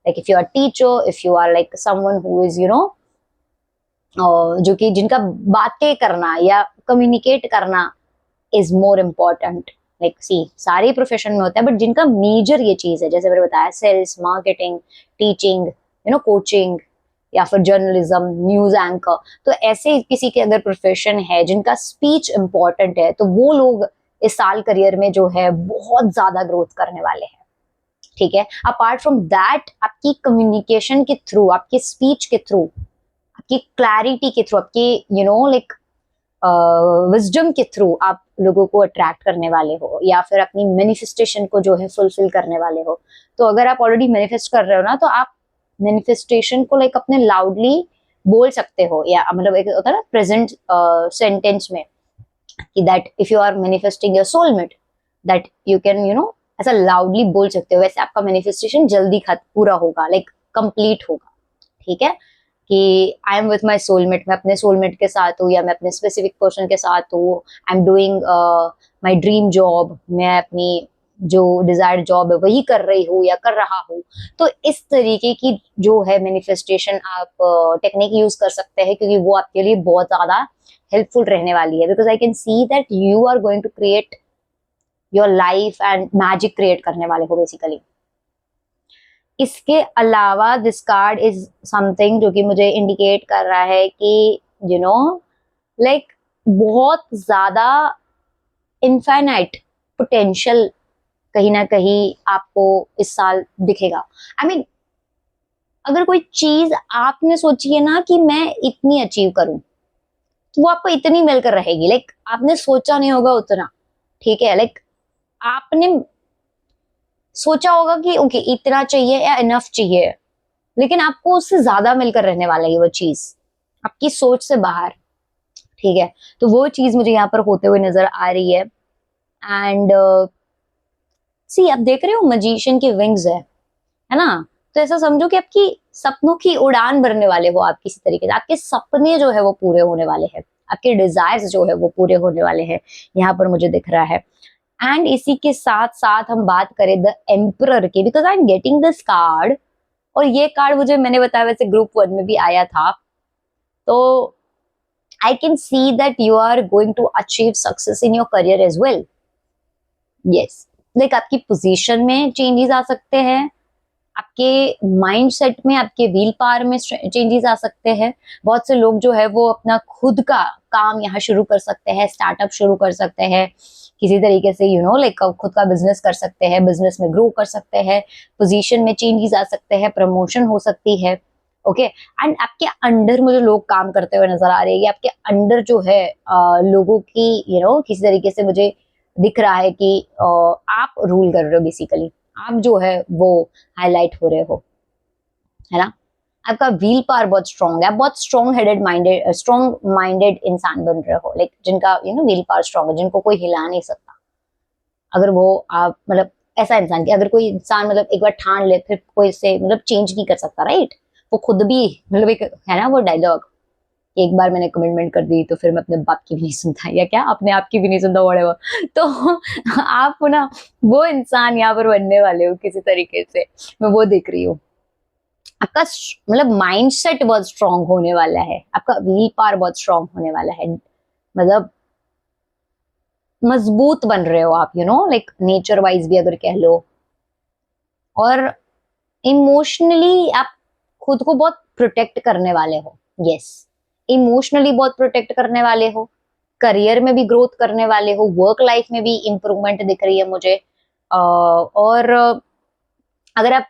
Like if you are teacher, if you are like someone who is जो कि जिनका बातें करना या कम्युनिकेट करना is more important. Like see, सारे प्रोफेशन में होता है, बट जिनका मेजर ये चीज है, जैसे मैंने बताया, सेल्स, मार्केटिंग, टीचिंग, कोचिंग, या फिर जर्नलिज्म, न्यूज एंकर, तो ऐसे किसी के अगर प्रोफेशन है जिनका स्पीच इंपॉर्टेंट है, तो वो लोग इस साल करियर में जो है बहुत ज्यादा ग्रोथ करने वाले हैं। ठीक है, अपार्ट फ्रॉम दैट, आपकी कम्युनिकेशन के थ्रू, आपकी स्पीच के थ्रू, आपकी क्लैरिटी के थ्रू, आपकी लाइक विजडम के थ्रू आप लोगों को अट्रैक्ट करने वाले हो, या फिर अपनी मैनिफेस्टेशन को जो है फुलफिल करने वाले हो। तो अगर आप ऑलरेडी मैनिफेस्ट कर रहे हो ना, तो आप मैनिफेस्टेशन को लाइक अपने लाउडली बोल सकते हो, या मतलब एक होता है ना प्रेजेंट सेंटेंस में, कि that if you are manifesting your soulmate, that you can ऐसा लाउडली बोल सकते हो। वैसे आपका मैनिफेस्टेशन जल्दी पूरा होगा, लाइक कंप्लीट होगा। ठीक है, कि I am with my soulmate, मैं अपने सोलमेट के साथ हूँ, या मैं अपने स्पेसिफिक पर्सन के साथ हूँ। I am doing my dream job, मैं अपनी जो डिजायर्ड जॉब है वही कर रही हूँ या कर रहा हूँ। तो इस तरीके की जो है मैनिफेस्टेशन आप टेक्निक यूज कर सकते हैं, क्योंकि वो आपके लिए बहुत ज्यादा हेल्पफुल रहने वाली है। Because I can see that you are going to create your life and magic create करने वाले हो बेसिकली। इसके अलावा दिस कार्ड इज समथिंग जो कि मुझे इंडिकेट कर रहा है कि लाइक बहुत ज्यादा इनफाइनाइट पोटेंशियल कहीं ना कहीं आपको इस साल दिखेगा। आई मीन अगर कोई चीज आपने सोची है ना कि मैं इतनी अचीव करूं, तो वो आपको इतनी मिलकर रहेगी। लाइक आपने सोचा नहीं होगा उतना। ठीक है, लाइक आपने सोचा होगा कि ओके इतना चाहिए या इनफ चाहिए, लेकिन आपको उससे ज्यादा मिलकर रहने वाला है वो चीज, आपकी सोच से बाहर। ठीक है, तो वो चीज मुझे यहाँ पर होते हुए नजर आ रही है। एंड सी आप देख रहे हो मजिशियन की विंग्स है ना, तो ऐसा समझो कि आपकी सपनों की उड़ान भरने वाले हो आप, किसी तरीके से आपके सपने जो है वो पूरे होने वाले हैं, आपके डिजायर्स जो है वो पूरे होने वाले हैं, यहाँ पर मुझे दिख रहा है। एंड इसी के साथ साथ हम बात करें द एम्परर की, because I am getting this card, और ये कार्ड मुझे मैंने बताया वैसे ग्रुप 1 में भी आया था, तो I can see that you are going to achieve success in your career as well. Yes, like आपकी पोजीशन में चेंजेस आ सकते हैं, आपके माइंड सेट में, आपके व्हील पावर में चेंजेस आ सकते हैं। बहुत से लोग जो है वो अपना खुद का काम यहाँ शुरू कर सकते हैं, स्टार्टअप शुरू कर सकते हैं किसी तरीके से, यू नो लाइक खुद का बिजनेस कर सकते हैं, बिजनेस में ग्रो कर सकते हैं, पोजीशन में चेंजेस आ सकते हैं, प्रमोशन हो सकती है। ओके, एंड आपके अंडर मुझे लोग काम करते हुए नजर आ रहे हैं, आपके अंडर जो है लोगों की किसी तरीके से मुझे दिख रहा है कि आप रूल कर रहे हो बेसिकली, आप जो है वो हाईलाइट हो रहे हो, है ना। आपका व्हील पावर बहुत स्ट्रांग है, आप बहुत स्ट्रांग माइंडेड इंसान बन रहे हो, लाइक जिनका व्हील पावर स्ट्रांग है, जिनको कोई हिला नहीं सकता। अगर वो आप मतलब ऐसा इंसान कि अगर कोई इंसान मतलब एक बार ठान ले फिर कोई से चेंज नहीं कर सकता, राइट। वो खुद भी एक है ना वो डायलॉग, एक बार मैंने कमिटमेंट कर दी तो फिर मैं अपने बाप की भी नहीं सुनता, या क्या अपने आप की भी नहीं सुनता, व्हाटएवर। तो आप ना वो इंसान यहाँ पर बनने वाले हो किसी तरीके से, मैं वो देख रही हूँ। आपका माइंड सेट बहुत स्ट्रांग होने वाला है, आपका व्हील पावर बहुत स्ट्रांग होने वाला है, मतलब मजबूत बन रहे हो आप, लाइक नेचर वाइज भी अगर कह लो। और इमोशनली आप खुद को बहुत प्रोटेक्ट करने वाले हो। यस, इमोशनली बहुत प्रोटेक्ट करने वाले हो, करियर में भी ग्रोथ करने वाले हो, वर्क लाइफ में भी इंप्रूवमेंट दिख रही है मुझे। और अगर आप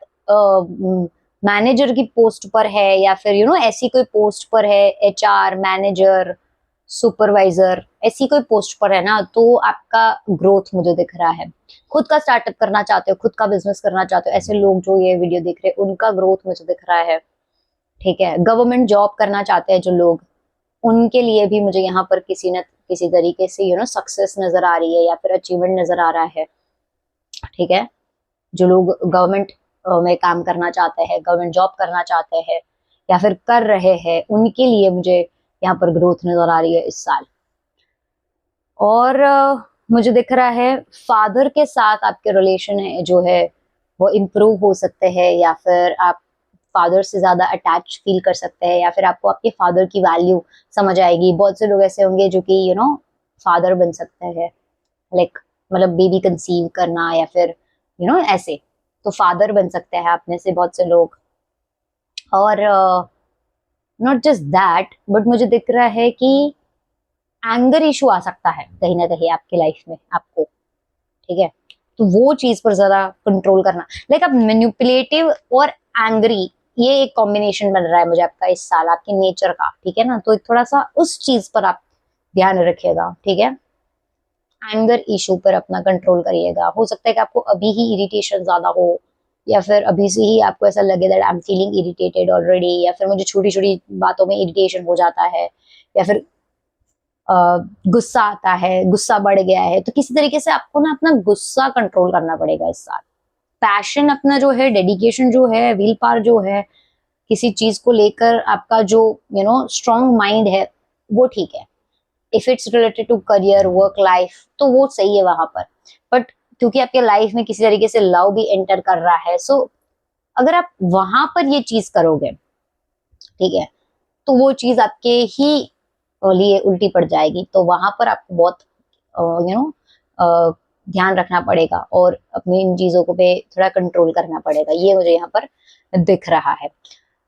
मैनेजर की पोस्ट पर है या फिर ऐसी कोई पोस्ट पर है, एचआर मैनेजर, सुपरवाइजर, ऐसी कोई पोस्ट पर है ना, तो आपका ग्रोथ मुझे दिख रहा है। खुद का स्टार्टअप करना चाहते हो, खुद का बिजनेस करना चाहते हो, ऐसे लोग जो ये वीडियो देख रहे हैं उनका ग्रोथ मुझे दिख रहा है। ठीक है, गवर्नमेंट जॉब करना चाहते हैं जो लोग, उनके लिए भी मुझे यहाँ पर किसी न किसी तरीके से सक्सेस नजर आ रही है या फिर अचीवमेंट नजर आ रहा है। ठीक है, जो लोग गवर्नमेंट में काम करना चाहते हैं, गवर्नमेंट जॉब करना चाहते हैं या फिर कर रहे हैं, उनके लिए मुझे यहाँ पर ग्रोथ नजर आ रही है इस साल। और मुझे दिख रहा है फादर के साथ आपके रिलेशन है जो है वो इम्प्रूव हो सकते हैं, या फिर आप फादर से ज्यादा अटैच फील कर सकते हैं, या फिर आपको आपके फादर की वैल्यू समझ आएगी। बहुत से लोग ऐसे होंगे जो कि फादर बन सकते हैं, लाइक बेबी कंसीव करना या फिर ऐसे, तो फादर बन सकते हैं आप में से बहुत से लोग। और नॉट जस्ट दैट, बट मुझे दिख रहा है कि एंगर इशू आ सकता है कहीं ना कहीं आपकी लाइफ में आपको। ठीक है, तो वो चीज पर ज्यादा कंट्रोल करना, लाइक आप मैनिपुलेटिव और एंग्री, ये एक कॉम्बिनेशन बन रहा है मुझे आपका इस साल, आपके नेचर का। ठीक है ना, तो थोड़ा सा उस चीज पर आप ध्यान रखिएगा। ठीक है, एंगर इशू पर अपना कंट्रोल करिएगा। हो सकता है कि आपको अभी ही इरिटेशन ज्यादा हो, या फिर अभी से ही आपको ऐसा लगे that I am feeling irritated already, या फिर मुझे छोटी छोटी बातों में इरिटेशन हो जाता है, या फिर गुस्सा आता है, गुस्सा बढ़ गया है। तो किसी तरीके से आपको ना अपना गुस्सा कंट्रोल करना पड़ेगा इस साल। पैशन अपना जो है, डेडिकेशन जो है, विल पावर जो है, किसी चीज को लेकर आपका जो स्ट्रॉन्ग माइंड है, वो ठीक है। If it's related to career, work life, तो वो सही है वहां पर। बट क्योंकि आपके लाइफ में किसी तरीके से लव भी एंटर कर रहा है, सो अगर आप वहां पर ये चीज करोगे, ठीक है, तो वो चीज आपके ही लिए उल्टी पड़ जाएगी। तो वहां पर आपको बहुत ध्यान रखना पड़ेगा और अपनी इन चीजों को पे थोड़ा कंट्रोल करना पड़ेगा, ये मुझे यहाँ पर दिख रहा है।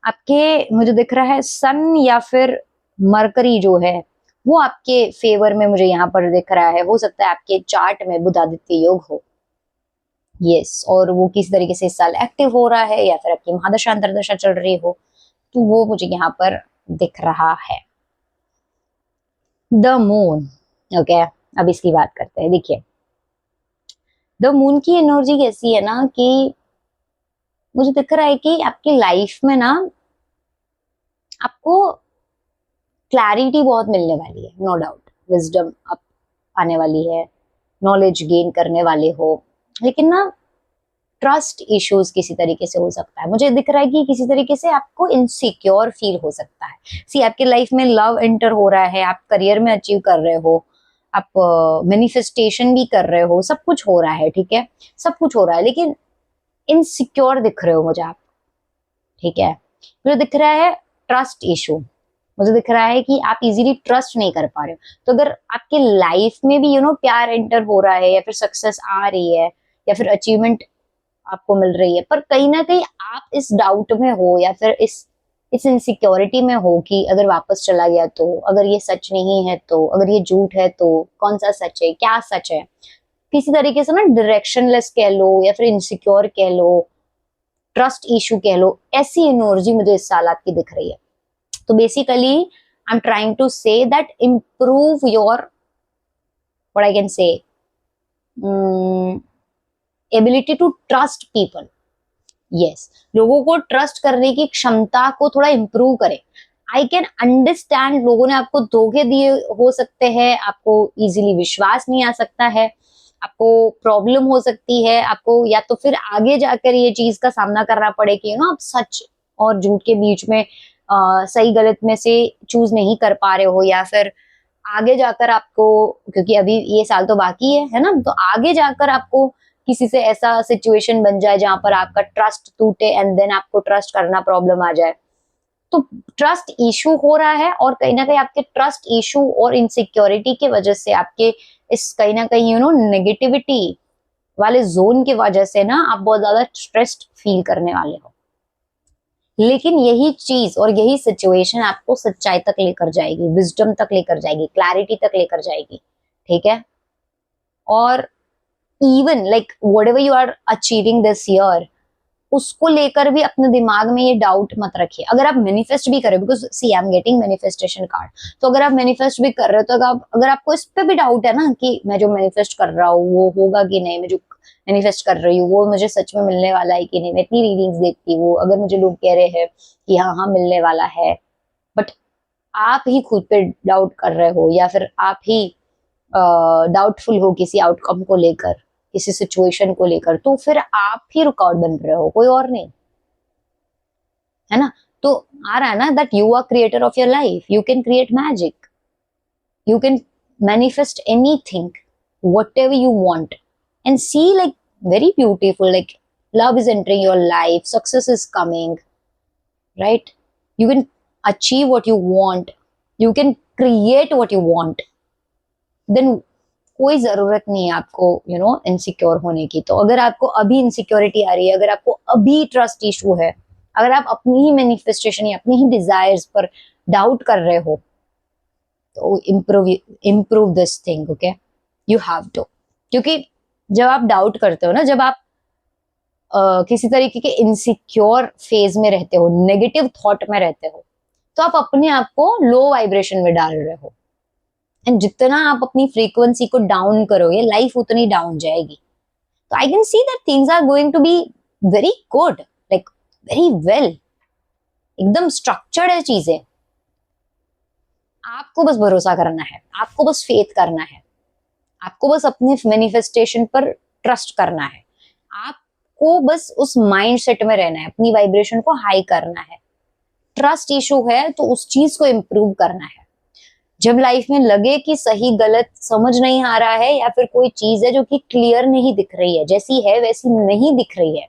आपके मुझे दिख रहा है सन या फिर मरकरी जो है वो आपके फेवर में मुझे यहाँ पर दिख रहा है। हो सकता है आपके चार्ट में बुधादित्य योग हो, यस, और वो किस तरीके से इस साल एक्टिव हो रहा है, या फिर आपकी महादशा अंतरदशा चल रही हो, तो वो मुझे यहाँ पर दिख रहा है। द मून, ओके, अब इसकी बात करते हैं। देखिए, द मून की एनर्जी कैसी है ना कि मुझे दिख रहा है कि आपकी लाइफ में ना आपको क्लैरिटी बहुत मिलने वाली है, नो डाउट। विजडम आप आने वाली है, नॉलेज गेन करने वाले हो, लेकिन ना ट्रस्ट इश्यूज किसी तरीके से हो सकता है। मुझे दिख रहा है कि किसी तरीके से आपको इनसिक्योर फील हो सकता है। सी आपके लाइफ में लव एंटर हो रहा है, आप करियर में अचीव कर रहे हो, आप मैनिफेस्टेशन भी कर रहे हो, सब कुछ हो रहा है, ठीक है, सब कुछ हो रहा है, लेकिन इनसिक्योर दिख रहे हो मुझे आप, ठीक है। मुझे दिख रहा है ट्रस्ट इशू, मुझे दिख रहा है कि आप इजीली ट्रस्ट नहीं कर पा रहे हो। तो अगर आपके लाइफ में भी प्यार एंटर हो रहा है, या फिर सक्सेस आ रही है, या फिर अचीवमेंट आपको मिल रही है, पर कहीं ना कहीं आप इस डाउट में हो, या फिर इस इनसिक्योरिटी में हो कि अगर वापस चला गया तो, अगर ये सच नहीं है तो, अगर ये झूठ है तो कौन सा सच है, क्या सच है, किसी तरीके से ना डायरेक्शनलेस कह लो, या फिर इनसिक्योर कह लो, ट्रस्ट इशू कह लो, ऐसी एनर्जी मुझे इस साल आपकी दिख रही है। तो basically I am trying to say that improve your, what I can say, ability to trust people. Yes, लोगों को ट्रस्ट करने की क्षमता को थोड़ा इम्प्रूव करें। आई कैन अंडरस्टैंड, लोगों ने आपको धोखे दिए हो सकते हैं, आपको इजीली विश्वास नहीं आ सकता है, आपको प्रॉब्लम हो सकती है, आपको या तो फिर आगे जाकर ये चीज का सामना करना पड़े कि आप सच और झूठ के बीच में सही गलत में से चूज नहीं कर पा रहे हो, या फिर आगे जाकर आपको, क्योंकि अभी ये साल तो बाकी है ना, तो आगे जाकर आपको किसी से ऐसा सिचुएशन बन जाए जहां पर आपका ट्रस्ट टूटे, एंड देन आपको ट्रस्ट करना प्रॉब्लम आ जाए। तो ट्रस्ट इशू हो रहा है, और कहीं ना कहीं आपके ट्रस्ट इशू और इनसिक्योरिटी की वजह से, आपके इस कहीं ना कहीं नेगेटिविटी वाले जोन की वजह से ना आप बहुत ज्यादा स्ट्रेस्ड फील करने वाले हो। लेकिन यही चीज और यही सिचुएशन आपको सच्चाई तक लेकर जाएगी, विजडम तक लेकर जाएगी, क्लैरिटी तक लेकर जाएगी, ठीक है। और even like whatever you are achieving this year, उसको लेकर भी अपने दिमाग में ये डाउट मत रखिए। अगर आप मैनिफेस्ट भी कर रहे हो, because see I am getting manifestation card, तो अगर आप मैनिफेस्ट भी कर रहे हो, तो अगर आपको इस पे भी डाउट है ना कि मैं जो मैनिफेस्ट कर रहा हूँ वो होगा कि नहीं, मैं जो मैनिफेस्ट कर रही हूँ वो मुझे सच में मिलने वाला है कि नहीं, मैं इतनी रीडिंग्स देखती हूँ, अगर मुझे लोग कह रहे हैं कि हाँ हाँ मिलने वाला है, बट आप ही खुद पे डाउट कर रहे हो, या फिर आप ही डाउटफुल हो किसी आउटकम को लेकर, किसी सिचुएशन को लेकर, तो फिर आप ही रुकावट बन रहे हो, कोई और नहीं, है ना। तो आ रहा है ना that you are creator of your life, you can create magic, you can manifest anything whatever you want, and see like very beautiful, like love is entering your life, success is coming, right? You can achieve what you want, you can create what you want, then कोई जरूरत नहीं है आपको insecure होने की। तो अगर आपको अभी इनसिक्योरिटी आ रही है, अगर आपको अभी ट्रस्ट इशू है, अगर आप अपनी ही मैनिफेस्टेशन या अपनी ही डिजायर्स पर डाउट कर रहे हो, तो improve this thing, okay, you have to. क्योंकि जब आप डाउट करते हो ना, जब आप किसी तरीके के इनसिक्योर फेज में रहते हो, नेगेटिव थॉट में रहते हो, तो आप अपने आप को लो वाइब्रेशन में डाल रहे हो, एंड जितना आप अपनी फ्रीक्वेंसी को डाउन करोगे, लाइफ उतनी डाउन जाएगी। तो I can see that things are going to be very good, like very well, एकदम स्ट्रक्चर्ड है चीजें। आपको बस भरोसा करना है, आपको बस फेथ करना है, आपको बस अपने मैनिफेस्टेशन पर ट्रस्ट करना है, आपको बस उस माइंड सेट में रहना है, अपनी वाइब्रेशन को हाई करना है। ट्रस्ट इशू है तो उस चीज को इम्प्रूव करना है। जब लाइफ में लगे कि सही गलत समझ नहीं आ रहा है, या फिर कोई चीज है जो कि क्लियर नहीं दिख रही है, जैसी है वैसी नहीं दिख रही है,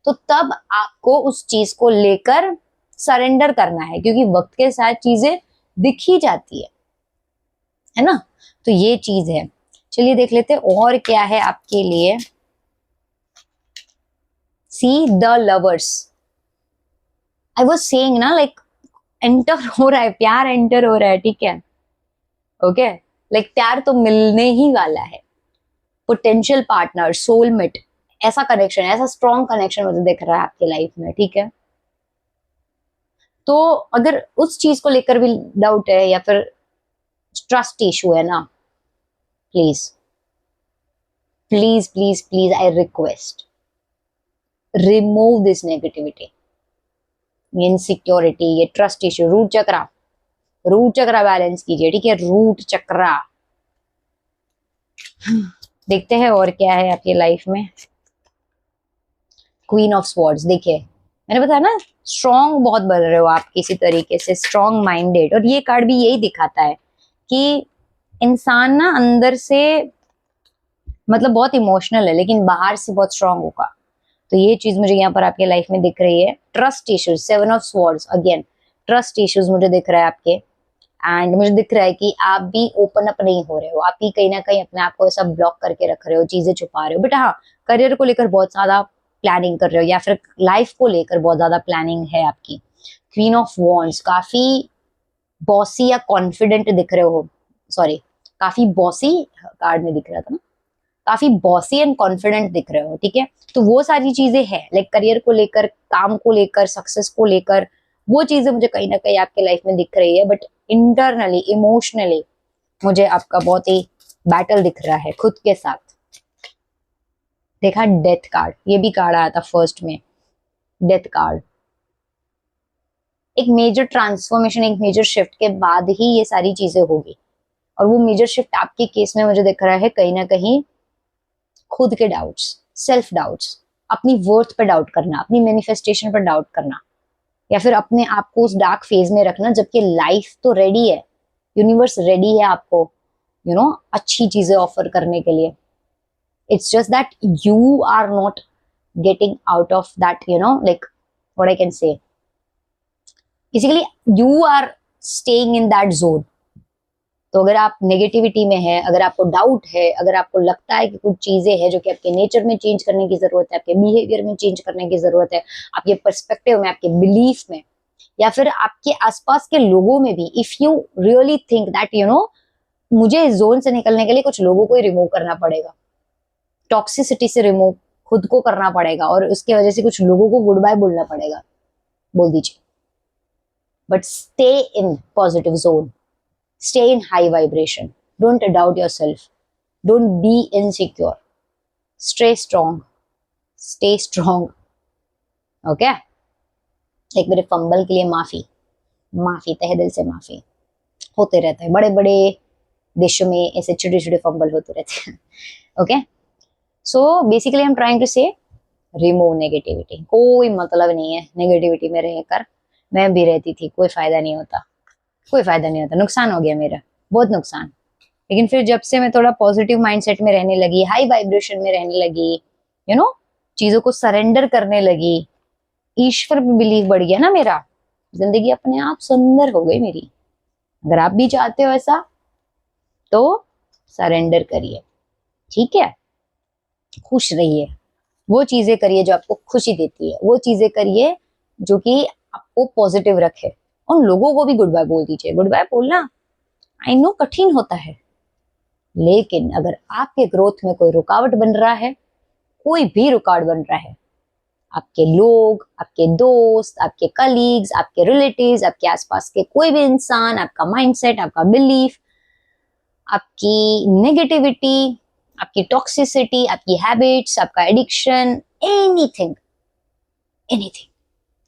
तो तब आपको उस चीज को लेकर सरेंडर करना है, क्योंकि वक्त के साथ चीजें दिख ही जाती है ना। तो ये चीज है। चलिए देख लेते हैं और क्या है आपके लिए। See the lovers, I was saying ना, लाइक एंटर हो रहा है, प्यार एंटर हो रहा है, ठीक है, ओके, लाइक प्यार तो मिलने ही वाला है, पोटेंशियल पार्टनर, सोलमेट, ऐसा कनेक्शन, ऐसा स्ट्रॉन्ग कनेक्शन मुझे दिख रहा है आपकी लाइफ में, ठीक है। तो अगर उस चीज को लेकर भी डाउट है, या फिर ट्रस्ट इशू है ना, please please please please I request, remove this negativity, ये इनसिक्योरिटी, ये ट्रस्ट इश्यू, रूट चक्रा बैलेंस कीजिए, ठीक है, रूट चक्रा। देखते हैं और क्या है आपकी लाइफ में। क्वीन ऑफ स्वॉर्ड्स, देखिए मैंने बताया ना, स्ट्रॉन्ग बहुत बन रहे हो आप किसी तरीके से, स्ट्रॉन्ग माइंडेड। और ये कार्ड भी यही दिखाता है कि इंसान ना अंदर से मतलब बहुत इमोशनल है, लेकिन बाहर से बहुत स्ट्रांग होगा। तो ये चीज मुझे यहाँ पर आपके लाइफ में दिख रही है। Trust issues, 7 of swords, again trust issues मुझे दिख रहा है आपके। एंड मुझे दिख रहा है कि आप भी ओपन अप नहीं हो रहे हो, आप भी कहीं ना कहीं अपने आप को ऐसा ब्लॉक करके रख रहे हो, चीजें छुपा रहे हो। बट हाँ, करियर को लेकर बहुत ज्यादा प्लानिंग कर रहे हो, या फिर लाइफ को लेकर बहुत ज्यादा प्लानिंग है आपकी। क्वीन ऑफ वॉन्ड्स, काफी बॉसी या कॉन्फिडेंट दिख रहे हो, सॉरी काफी बॉसी कार्ड में दिख रहा था ना, काफी बॉसी एंड कॉन्फिडेंट दिख रहे हो, ठीक है। तो वो सारी चीजें हैं, लाइक करियर को लेकर, काम को लेकर, सक्सेस को लेकर, वो चीजें मुझे कहीं ना कहीं आपके लाइफ में दिख रही है। बट इंटरनली, इमोशनली मुझे आपका बहुत ही बैटल दिख रहा है खुद के साथ। देखा डेथ कार्ड, ये भी कार्ड आया था फर्स्ट में, डेथ कार्ड। एक मेजर ट्रांसफॉर्मेशन, एक मेजर शिफ्ट के बाद ही ये सारी चीजें होगी। और वो मेजर शिफ्ट आपके केस में मुझे दिख रहा है कहीं ना कहीं खुद के डाउट्स, सेल्फ डाउट्स, अपनी वर्थ पर डाउट करना, अपनी मैनिफेस्टेशन पर डाउट करना, या फिर अपने आप को उस डार्क फेज में रखना, जबकि लाइफ तो रेडी है, यूनिवर्स रेडी है आपको अच्छी चीजें ऑफर करने के लिए। It's just that you are not getting out of that, like what I can say, basically you are staying in that zone. तो अगर आप नेगेटिविटी में है, अगर आपको डाउट है, अगर आपको लगता है कि कुछ चीजें हैं जो कि आपके नेचर में चेंज करने की जरूरत है, आपके बिहेवियर में चेंज करने की जरूरत है, आपके पर्सपेक्टिव में, आपके बिलीफ में, या फिर आपके आसपास के लोगों में भी, if you really think that मुझे इस जोन से निकलने के लिए कुछ लोगों को ही रिमूव करना पड़ेगा, टॉक्सिसिटी से रिमूव खुद को करना पड़ेगा, और उसकी वजह से कुछ लोगों को गुड बाय बोलना पड़ेगा, बोल दीजिए। But stay in positive zone, stay in high vibration, don't doubt yourself, don't be insecure, stay strong, okay? एक मेरे फंबल के लिए माफी तहे दिल से माफी। होते रहता है, बड़े बड़े देशों में ऐसे छोटे छोटे फंबल होते रहते हैं, okay. So basically I am trying to say remove negativity. कोई मतलब नहीं है नेगेटिविटी में रहकर, मैं भी रहती थी, कोई फायदा नहीं होता, नुकसान हो गया मेरा, बहुत नुकसान। लेकिन फिर जब से मैं थोड़ा पॉजिटिव माइंडसेट में रहने लगी, हाई वाइब्रेशन में रहने लगी, चीजों को सरेंडर करने लगी, ईश्वर पे बिलीव बढ़ गया ना मेरा, जिंदगी अपने आप सुंदर हो गई मेरी। अगर आप भी चाहते हो ऐसा तो सरेंडर करिए, ठीक है, खुश रहिए, वो चीजें करिए जो आपको खुशी देती है, वो चीजें करिए जो कि आपको पॉजिटिव रखे। उन लोगों को भी गुड बाय बोल दीजिए। गुड बाय बोलना आई नो कठिन होता है, लेकिन अगर आपके ग्रोथ में कोई रुकावट बन रहा है, कोई भी रुकावट बन रहा है, आपके लोग, आपके दोस्त, आपके कलीग्स, आपके रिलेटिव्स, आपके आसपास के कोई भी इंसान, आपका माइंडसेट, आपका बिलीफ, आपकी नेगेटिविटी, आपकी टॉक्सिसिटी, आपकी हैबिट्स, आपका addiction, anything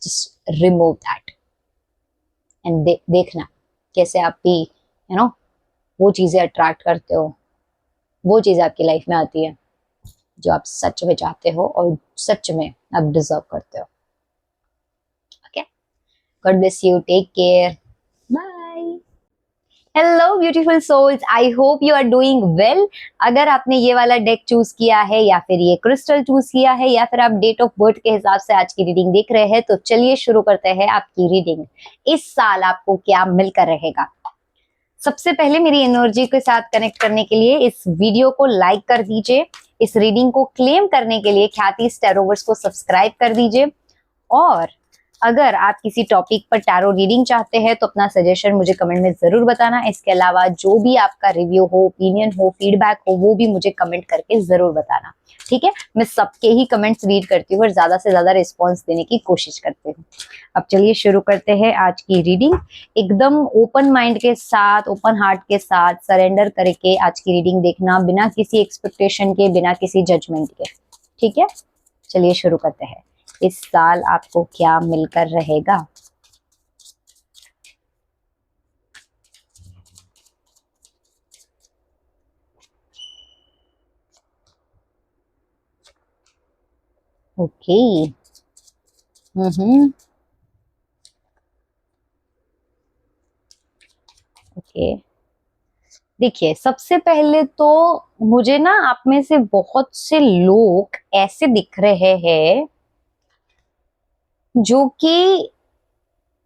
just remove that and देखना कैसे आप भी वो चीजें अट्रैक्ट करते हो, वो चीजें आपकी लाइफ में आती है जो आप सच में चाहते हो और सच में आप डिजर्व करते हो। Okay, God bless you, take care, bye. Hello beautiful souls, I hope you are doing well. अगर आपने ये वाला डेक चूज किया है, या फिर ये क्रिस्टल चूज किया है, या फिर आप डेट ऑफ बर्थ के हिसाब से आज की रीडिंग देख रहे हैं, तो चलिए शुरू करते हैं आपकी रीडिंग। इस साल आपको क्या मिलकर रहेगा। सबसे पहले मेरी एनर्जी के साथ कनेक्ट करने के लिए इस वीडियो को लाइक कर दीजिए, इस रीडिंग को क्लेम करने के लिए ख्याति टैरोवर्स को सब्सक्राइब कर दीजिए, और अगर आप किसी टॉपिक पर टैरो रीडिंग चाहते हैं तो अपना सजेशन मुझे कमेंट में जरूर बताना। इसके अलावा जो भी आपका रिव्यू हो, ओपिनियन हो, फीडबैक हो, वो भी मुझे कमेंट करके जरूर बताना, ठीक है। मैं सबके ही कमेंट्स रीड करती हूँ और ज्यादा से ज्यादा रिस्पॉन्स देने की कोशिश करती हूँ। अब चलिए शुरू करते हैं आज की रीडिंग। एकदम ओपन माइंड के साथ, ओपन हार्ट के साथ सरेंडर करके आज की रीडिंग देखना, बिना किसी एक्सपेक्टेशन के, बिना किसी जजमेंट के, ठीक है। चलिए शुरू करते हैं। इस साल आपको क्या मिलकर रहेगा? ओके। ओके, देखिए सबसे पहले तो मुझे ना आप में से बहुत से लोग ऐसे दिख रहे हैं जो कि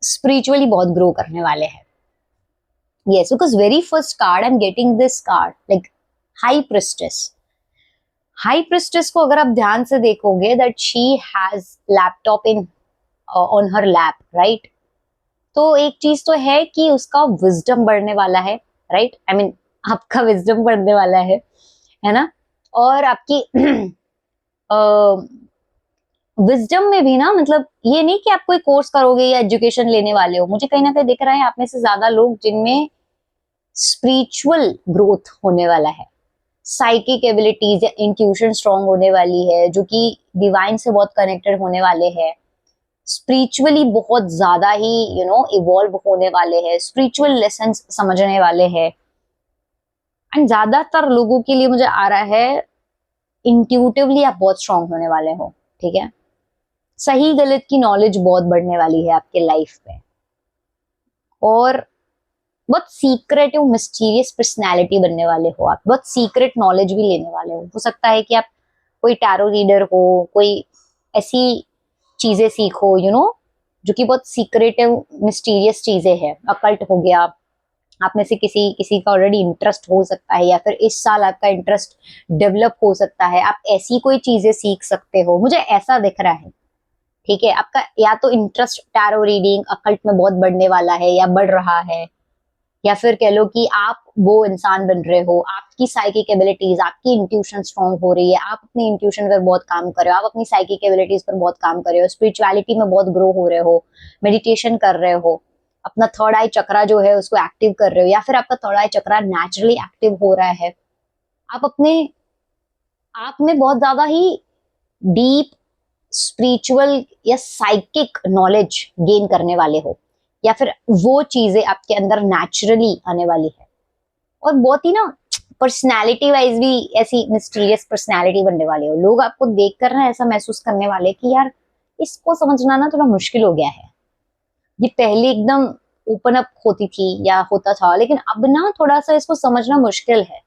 स्पिरिचुअली बहुत ग्रो करने वाले हैं। Yes, because very first card I'm getting this card like High Priestess. High Priestess को अगर आप ध्यान से देखोगे that she has laptop in on her lap, right? तो एक चीज तो है कि उसका विजडम बढ़ने वाला है, राइट? आई मीन आपका विजडम बढ़ने वाला है ना? और आपकी विजडम में भी ना, मतलब ये नहीं कि आप कोई कोर्स करोगे या एजुकेशन लेने वाले हो। मुझे कहीं ना कहीं दिख रहा है आप में से ज्यादा लोग जिनमें स्पिरिचुअल ग्रोथ होने वाला है, साइकिक एबिलिटीज या इंट्यूशन स्ट्रांग होने वाली है, जो कि डिवाइन से बहुत कनेक्टेड होने वाले हैं, स्पिरिचुअली बहुत ज्यादा ही इवॉल्व होने वाले हैं, स्पिरिचुअल लेसन्स समझने वाले हैं। एंड ज्यादातर लोगों के लिए मुझे आ रहा है इंट्यूटिवली आप बहुत स्ट्रांग होने वाले हो, ठीक है। सही गलत की नॉलेज बहुत बढ़ने वाली है आपके लाइफ में, और बहुत सीक्रेटिव मिस्टीरियस पर्सनैलिटी बनने वाले हो आप। बहुत सीक्रेट नॉलेज भी लेने वाले हो सकता है कि आप कोई टैरो रीडर हो, कोई ऐसी चीजें सीखो जो कि बहुत सीक्रेटिव मिस्टीरियस चीजें हैं। अकल्ट हो गया, आप में से किसी किसी का ऑलरेडी इंटरेस्ट हो सकता है, या फिर इस साल आपका इंटरेस्ट डेवलप हो सकता है। आप ऐसी कोई चीजें सीख सकते हो, मुझे ऐसा दिख रहा है, ठीक है। आपका या तो इंटरेस्ट टैरो रीडिंग, अकल्ट में बहुत बढ़ने वाला है या बढ़ रहा है, या फिर कह लो कि आप वो इंसान बन रहे हो, आपकी साइकिक एबिलिटीज, आपकी इंट्यूशन स्ट्रांग हो रही है, आप अपनी इंट्यूशन पर बहुत काम कर रहे हो, आप अपनी साइकिक एबिलिटीज पर बहुत काम कर रहे हो, स्पिरिचुअलिटी में बहुत ग्रो हो रहे हो, मेडिटेशन कर रहे हो, अपना थर्ड आई चक्रा जो है उसको एक्टिव कर रहे हो, या फिर आपका थर्ड आई चक्रा नेचुरली एक्टिव हो रहा है। आप अपने आप में बहुत ज्यादा ही डीप स्पिरिचुअल या साइकिक नॉलेज गेन करने वाले हो, या फिर वो चीजें आपके अंदर नेचुरली आने वाली है। और बहुत ही ना पर्सनैलिटी वाइज भी ऐसी मिस्टीरियस पर्सनैलिटी बनने वाले हो। लोग आपको देख कर ना ऐसा महसूस करने वाले कि यार इसको समझना ना थोड़ा मुश्किल हो गया है। ये पहले एकदम ओपन अप होती थी या होता था, लेकिन अब ना थोड़ा सा इसको समझना मुश्किल है।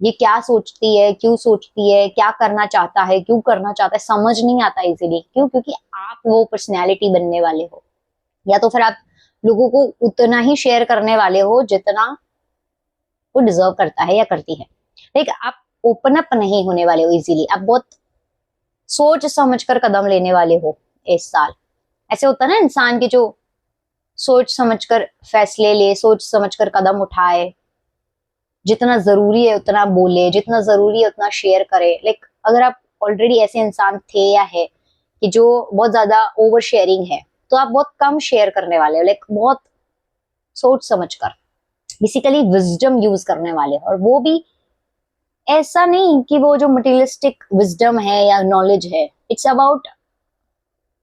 ये क्या सोचती है, क्यों सोचती है, क्या करना चाहता है, क्यों करना चाहता है, समझ नहीं आता इजीली। क्यों? क्योंकि आप वो पर्सनैलिटी बनने वाले हो, या तो फिर आप लोगों को उतना ही शेयर करने वाले हो जितना वो डिजर्व करता है या करती है। लाइक आप ओपन अप नहीं होने वाले हो इजीली। आप बहुत सोच समझकर कदम लेने वाले हो इस साल। ऐसे होता है ना इंसान की जो सोच समझकर फैसले ले, सोच समझकर कदम उठाए, जितना जरूरी है उतना बोले, जितना जरूरी है उतना शेयर करे। लाइक अगर आप ऑलरेडी ऐसे इंसान थे या है कि जो बहुत ज्यादा ओवर शेयरिंग है, तो आप बहुत कम शेयर करने वाले हो। लाइक बहुत सोच समझकर, बेसिकली विजडम यूज करने वाले हो। और वो भी ऐसा नहीं कि वो जो मटेरियलिस्टिक विजडम है या नॉलेज है, इट्स अबाउट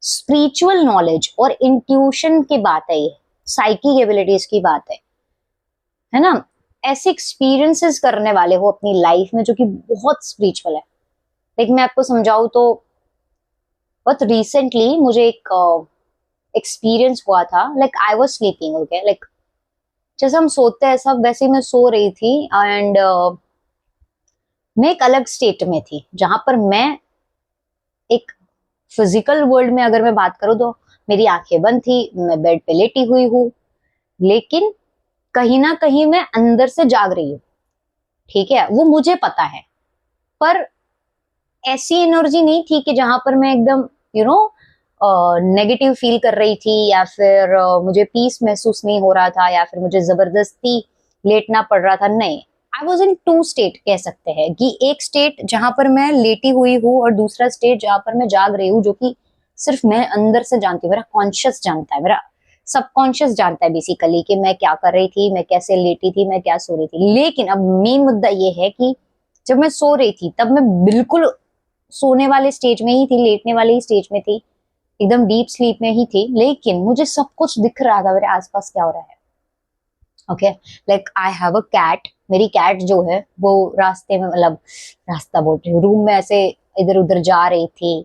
स्पिरिचुअल नॉलेज और इंट्यूशन की बात है, ये साइकिक एबिलिटीज की बात है ना। ऐसे एक्सपीरियंसेस करने वाले हो अपनी लाइफ में जो कि बहुत स्पिरिचुअल है। लेकिन मैं आपको समझाऊं तो बहुत रिसेंटली मुझे एक एक्सपीरियंस हुआ था। Like I was sleeping, okay, like जैसे हम सोते हैं सब वैसे ही मैं सो रही थी। एंड मैं एक अलग स्टेट में थी जहां पर मैं एक फिजिकल वर्ल्ड में अगर मैं बात करूं तो मेरी आंखें बंद थी, मैं बेड पे लेटी हुई हूँ, लेकिन कहीं ना कहीं मैं अंदर से जाग रही हूँ, ठीक है, वो मुझे पता है। पर ऐसी एनर्जी नहीं थी कि जहां पर मैं एकदम नेगेटिव फील कर रही थी, या फिर मुझे पीस महसूस नहीं हो रहा था, या फिर मुझे जबरदस्ती लेटना पड़ रहा था, नहीं। I was in two state, कह सकते हैं कि एक स्टेट जहां पर मैं लेटी हुई हूँ और दूसरा स्टेट जहां पर मैं जाग रही हूँ, जो कि सिर्फ मैं अंदर से जानती हूँ, मेरा कॉन्शियस जानता है, मेरा सबकॉन्शियस जानता है बेसिकली कि मैं क्या कर रही थी, मैं कैसे लेटी थी, मैं क्या सो रही थी। लेकिन अब मेन मुद्दा ये है कि जब मैं सो रही थी तब मैं बिल्कुल सोने वाले स्टेज में ही थी, लेटने वाले ही स्टेज में थी, एकदम डीप स्लीप में ही थी, लेकिन मुझे सब कुछ दिख रहा था मेरे आसपास क्या हो रहा है। Okay, like I have a cat, मेरी कैट जो है वो रास्ते में, मतलब रास्ता बोल रही हूँ, रूम में ऐसे इधर उधर जा रही थी,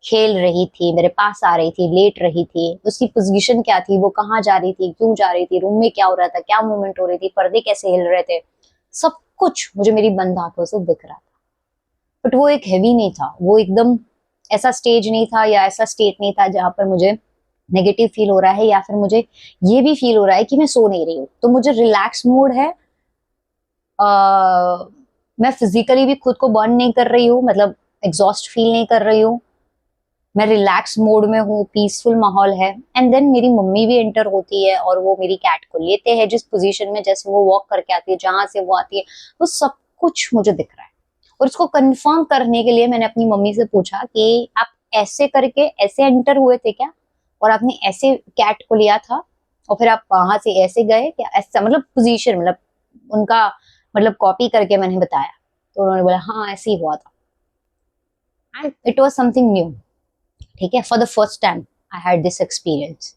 खेल रही थी, मेरे पास आ रही थी, लेट रही थी, उसकी पोजीशन क्या थी, वो कहाँ जा रही थी, क्यों जा रही थी, रूम में क्या हो रहा था, क्या मूवमेंट हो रही थी, पर्दे कैसे हिल रहे थे, सब कुछ मुझे मेरी बंद आंखों से दिख रहा था। बट वो एक हैवी नहीं था, वो एकदम ऐसा स्टेज नहीं था या ऐसा स्टेट नहीं था जहां पर मुझे नेगेटिव फील हो रहा है, या फिर मुझे ये भी फील हो रहा है कि मैं सो नहीं रही हूँ। तो मुझे रिलैक्स मूड है, मैं फिजिकली भी खुद को बर्न नहीं कर रही हूँ, मतलब एग्जॉस्ट फील नहीं कर रही हूँ, मैं रिलैक्स मोड में हूँ, पीसफुल माहौल है। एंड देन मेरी मम्मी भी एंटर होती है और वो मेरी कैट को लेते हैं जिस पोजीशन में, जैसे वो वॉक करके आती है, जहां से वो आती है, वो सब कुछ मुझे दिख रहा है। और इसको कंफर्म करने के लिए मैंने अपनी मम्मी से पूछा कि आप ऐसे करके ऐसे एंटर हुए थे क्या, और आपने ऐसे कैट को लिया था, और फिर आप वहां से ऐसे गए क्या, ऐसा मतलब पोजीशन, मतलब उनका मतलब कॉपी करके मैंने बताया। तो उन्होंने बोला हाँ ऐसे ही हुआ था, and it was something new. ठीक है, for the first time I had this experience.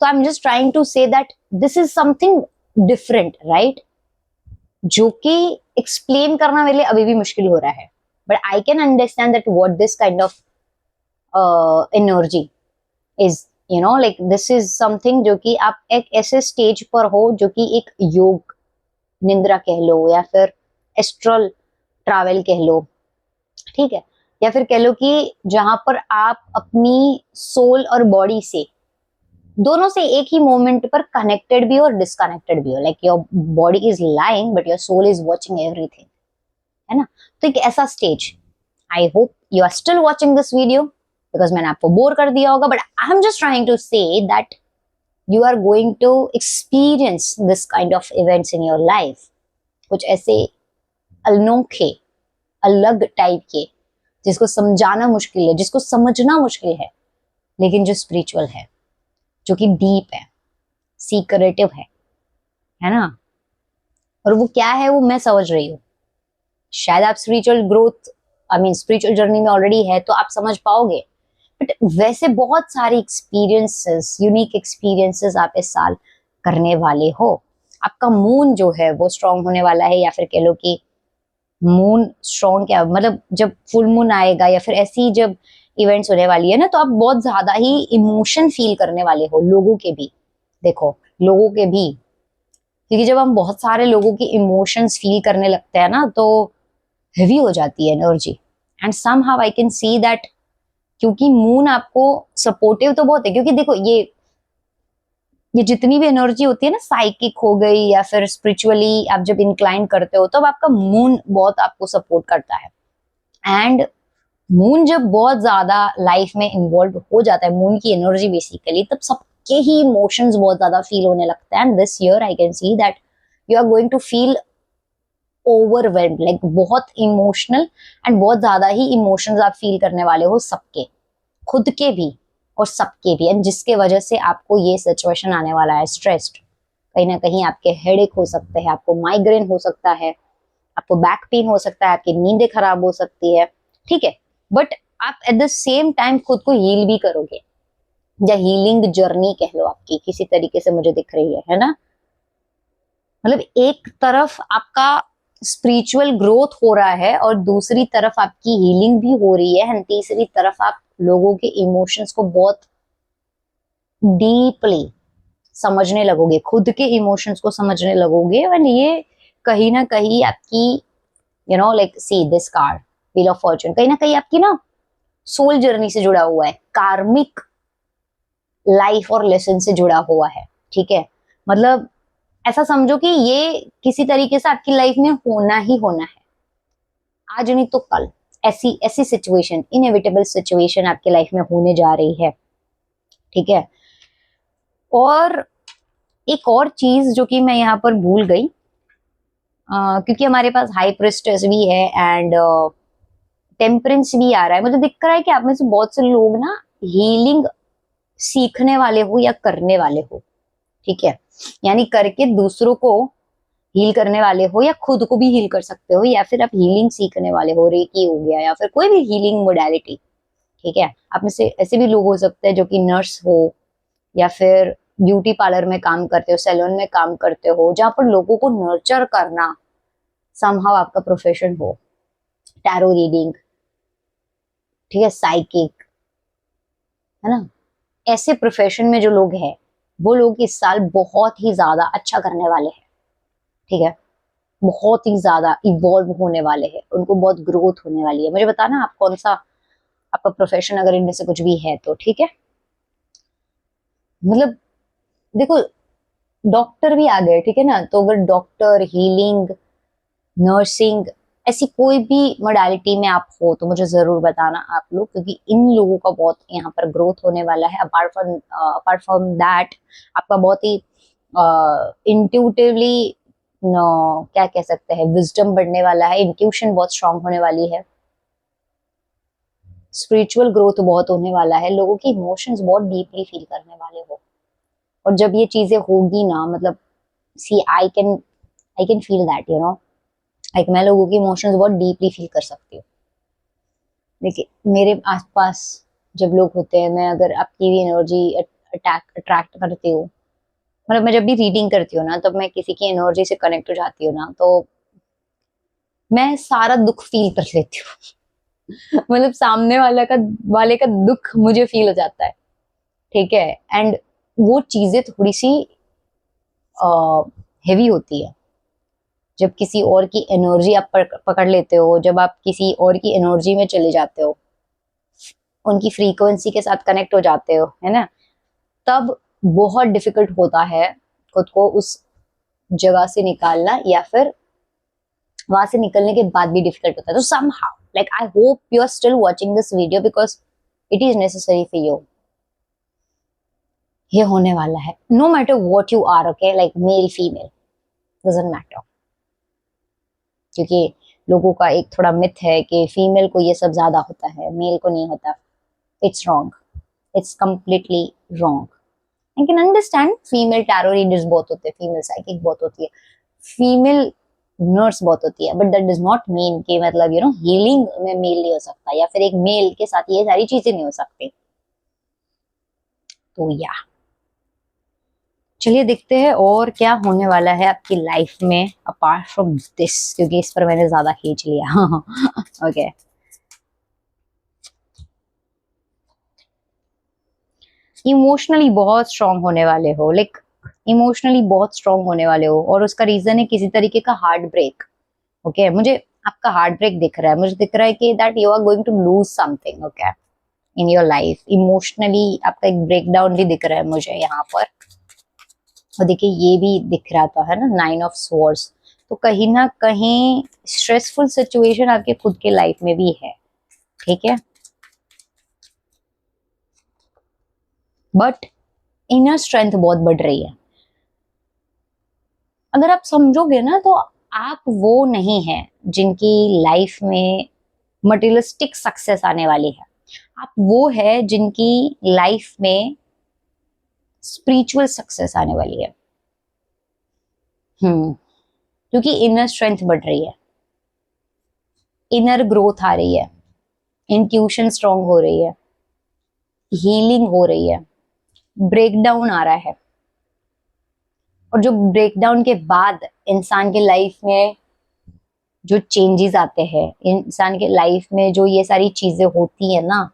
तो I am just trying to say that this is something different, right, जो कि एक्सप्लेन करना मेरे लिए अभी भी मुश्किल हो रहा है, but I can understand that what this kind of energy is, you know, like this is something जो कि आप एक ऐसे स्टेज पर हो जो कि एक योग निंद्रा कह लो, या फिर एस्ट्रल ट्रैवल कह लो, ठीक है, या फिर कह लो कि जहां पर आप अपनी सोल और बॉडी से, दोनों से एक ही मोमेंट पर कनेक्टेड भी हो और डिस्कनेक्टेड भी हो, like your body is lying but your soul is watching everything, है ना। तो एक ऐसा stage, I hope you are still watching this video, because मैंने आपको बोर कर दिया होगा, but I am just trying to say that you are going to experience this kind of events in your life, कुछ ऐसे अनोखे, अलग type के, जिसको समझाना मुश्किल है, जिसको समझना मुश्किल है, लेकिन जो स्पिरिचुअल है, जो कि डीप है, सीक्रेटिव है ना। और वो क्या है वो मैं समझ रही हूँ, शायद आप spiritual growth, I mean spiritual journey में ऑलरेडी है तो आप समझ पाओगे, बट वैसे बहुत सारे एक्सपीरियंसेस, यूनिक एक्सपीरियंसेस आप इस साल करने वाले हो। आपका मून जो है वो स्ट्रांग होने वाला है, या फिर कह लो कि मून स्ट्रॉन्ग क्या, मतलब जब फुल मून आएगा या फिर ऐसी जब इवेंट्स होने वाली है ना, तो आप बहुत ज्यादा ही इमोशन फील करने वाले हो, लोगों के भी, देखो लोगों के भी, क्योंकि जब हम बहुत सारे लोगों की इमोशंस फील करने लगते हैं ना, तो हेवी हो जाती है energy. And somehow I can see that, क्योंकि मून आपको सपोर्टिव तो बहुत है, क्योंकि देखो ये जितनी भी एनर्जी होती है ना, साइकिक हो गई या फिर स्पिरिचुअली आप जब इंक्लाइन करते हो, तब आपका मून बहुत आपको सपोर्ट करता है। एंड मून जब बहुत ज्यादा लाइफ में इन्वॉल्व हो जाता है, मून की एनर्जी बेसिकली, तब सबके ही इमोशंस बहुत ज्यादा फील होने लगते हैं। And this year I can see that you are going to feel overwhelmed, like बहुत इमोशनल, एंड बहुत ज्यादा ही इमोशंस आप फील करने वाले हो, सबके, खुद के भी और सबके भी, एंड जिसके वजह से आपको ये सिचुएशन आने वाला है, स्ट्रेस्ड, कहीं ना कहीं आपके हेडेक हो सकते हैं, आपको माइग्रेन हो सकता है, आपको बैक पेन हो सकता है, आपकी नींदें खराब हो सकती है, ठीक है, बट आप एट द सेम टाइम खुद को हील भी करोगे, या हीलिंग जर्नी कह लो आपकी किसी तरीके से मुझे दिख रही है ना। मतलब एक तरफ आपका स्पिरिचुअल ग्रोथ हो रहा है और दूसरी तरफ आपकी हीलिंग भी हो रही है, एंड तीसरी तरफ आप लोगों के इमोशंस को बहुत डीपली समझने लगोगे, खुद के इमोशंस को समझने लगोगे, एंड ये कहीं ना कहीं आपकी, you know, like see this card, wheel of Fortune, कहीं ना कहीं आपकी ना सोल जर्नी से जुड़ा हुआ है, कार्मिक लाइफ और लेसन से जुड़ा हुआ है, ठीक है। मतलब ऐसा समझो कि ये किसी तरीके से आपकी लाइफ में होना ही होना है, आज नहीं तो कल, ऐसी ऐसी सिचुएशन, इनएविटेबल सिचुएशन आपकी लाइफ में होने जा रही है, ठीक है। और एक और चीज जो कि मैं यहाँ पर भूल गई, क्योंकि हमारे पास हाई प्रिस्टेस भी है एंड टेम्परेंस भी आ रहा है, मुझे दिख रहा है कि आप में से बहुत से लोग ना हीलिंग सीखने वाले हो या करने वाले हो, ठीक है। यानी करके दूसरों को हील करने वाले हो या खुद को भी हील कर सकते हो, या फिर आप हीलिंग सीखने वाले हो, रेकी हो गया या फिर कोई भी हीलिंग मोडालिटी, ठीक है। आप में से ऐसे भी लोग हो सकते हैं जो कि नर्स हो या फिर ब्यूटी पार्लर में काम करते हो, सैलून में काम करते हो, जहां पर लोगों को नर्चर करना समहाउ आपका प्रोफेशन हो, टैरो रीडिंग, ठीक है, साइकिक, है ना। ऐसे प्रोफेशन में जो लोग हैं वो लोग इस साल बहुत ही ज्यादा अच्छा करने वाले हैं, ठीक है। बहुत ही ज्यादा इवॉल्व होने वाले हैं, उनको बहुत ग्रोथ होने वाली है। मुझे बताना आप कौन सा आपका प्रोफेशन अगर इनमें से कुछ भी है तो, ठीक है। मतलब देखो, डॉक्टर भी आ गए, ठीक है ना। तो अगर डॉक्टर, हीलिंग, नर्सिंग, ऐसी कोई भी मोडालिटी में आप हो तो मुझे जरूर बताना आप लोग, क्योंकि इन लोगों का बहुत यहाँ पर ग्रोथ होने वाला है। अपार्ट फ्रॉम दैट आपका बहुत ही इंट्यूटिवली क्या कह सकते हैं, विजडम बढ़ने वाला है, इंट्यूशन बहुत स्ट्रांग होने वाली है, स्पिरिचुअल ग्रोथ बहुत होने वाला है, लोगों की इमोशंस बहुत डीपली फील करने वाले हो। और जब ये चीजें होगी ना, मतलब see I can feel that, you know, like मैं लोगों की इमोशंस बहुत डीपली फील कर सकती हूँ। देखिए मेरे आसपास जब लोग होते हैं, मैं अगर आपकी भी एनर्जी अट्रैक्ट करती हूँ, मतलब मैं जब भी रीडिंग करती हूँ ना, तब मैं किसी की एनर्जी से कनेक्ट हो जाती हूँ ना, तो मैं सारा दुख फील कर लेती हूँ। मतलब सामने वाले का दुख मुझे फील हो जाता है, ठीक है। एंड वो चीजें थोड़ी सी हेवी होती है जब किसी और की एनर्जी आप पकड़ लेते हो, जब आप किसी और की एनर्जी में चले जाते हो, उनकी फ्रीक्वेंसी के साथ कनेक्ट हो जाते हो, है ना। तब बहुत डिफिकल्ट होता है खुद को उस जगह से निकालना, या फिर वहां से निकलने के बाद भी डिफिकल्ट होता है। तो somehow like I hope you are still watching this video because it is necessary for you. ये होने वाला है, no matter what you are, okay, like male female doesn't matter। क्योंकि लोगों का एक थोड़ा मिथ है कि फीमेल को ये सब ज्यादा होता है, मेल को नहीं होता। It's wrong, it's completely wrong. I can understand female tarot readers बहुत होते हैं, फीमेल साइकिक बहुत होती है, फीमेल नर्स बहुत होती है, but that does not mean कि मतलब यू नो हीलिंग में मेल नहीं हो सकता, या फिर एक मेल के साथ ये सारी चीजें नहीं हो सकती। तो या चलिए देखते हैं और क्या होने वाला है आपकी लाइफ में अपार्ट फ्रॉम दिस, क्योंकि इस पर मैंने ज्यादा खींच लिया। ओके इमोशनली बहुत स्ट्रांग होने वाले हो, लाइक इमोशनली बहुत स्ट्रांग होने वाले हो, और उसका रीजन है किसी तरीके का हार्ट ब्रेक। ओके मुझे आपका हार्ट ब्रेक दिख रहा है, मुझे दिख रहा है कि that you are going to lose something, okay, in your life. Emotionally आपका एक ब्रेकडाउन भी दिख रहा है मुझे यहाँ पर। और देखिए ये भी दिख रहा था, है ना, 9 ऑफ स्वॉर्ड्स। तो कहीं ना कहीं स्ट्रेसफुल सिचुएशन आपके खुद के लाइफ में भी है, ठीक है। बट इनर स्ट्रेंथ बहुत बढ़ रही है। अगर आप समझोगे ना, तो आप वो नहीं है जिनकी लाइफ में मटेरियलिस्टिक सक्सेस आने वाली है। आप वो है जिनकी लाइफ में स्पिरिचुअल सक्सेस आने वाली है। क्योंकि इनर स्ट्रेंथ बढ़ रही है, इनर ग्रोथ आ रही है, इंट्यूशन स्ट्रांग हो रही है, हीलिंग हो रही है, ब्रेकडाउन आ रहा है। और जो ब्रेकडाउन के बाद इंसान की लाइफ में जो चेंजेस आते हैं, इंसान के लाइफ में जो ये सारी चीजें होती है ना,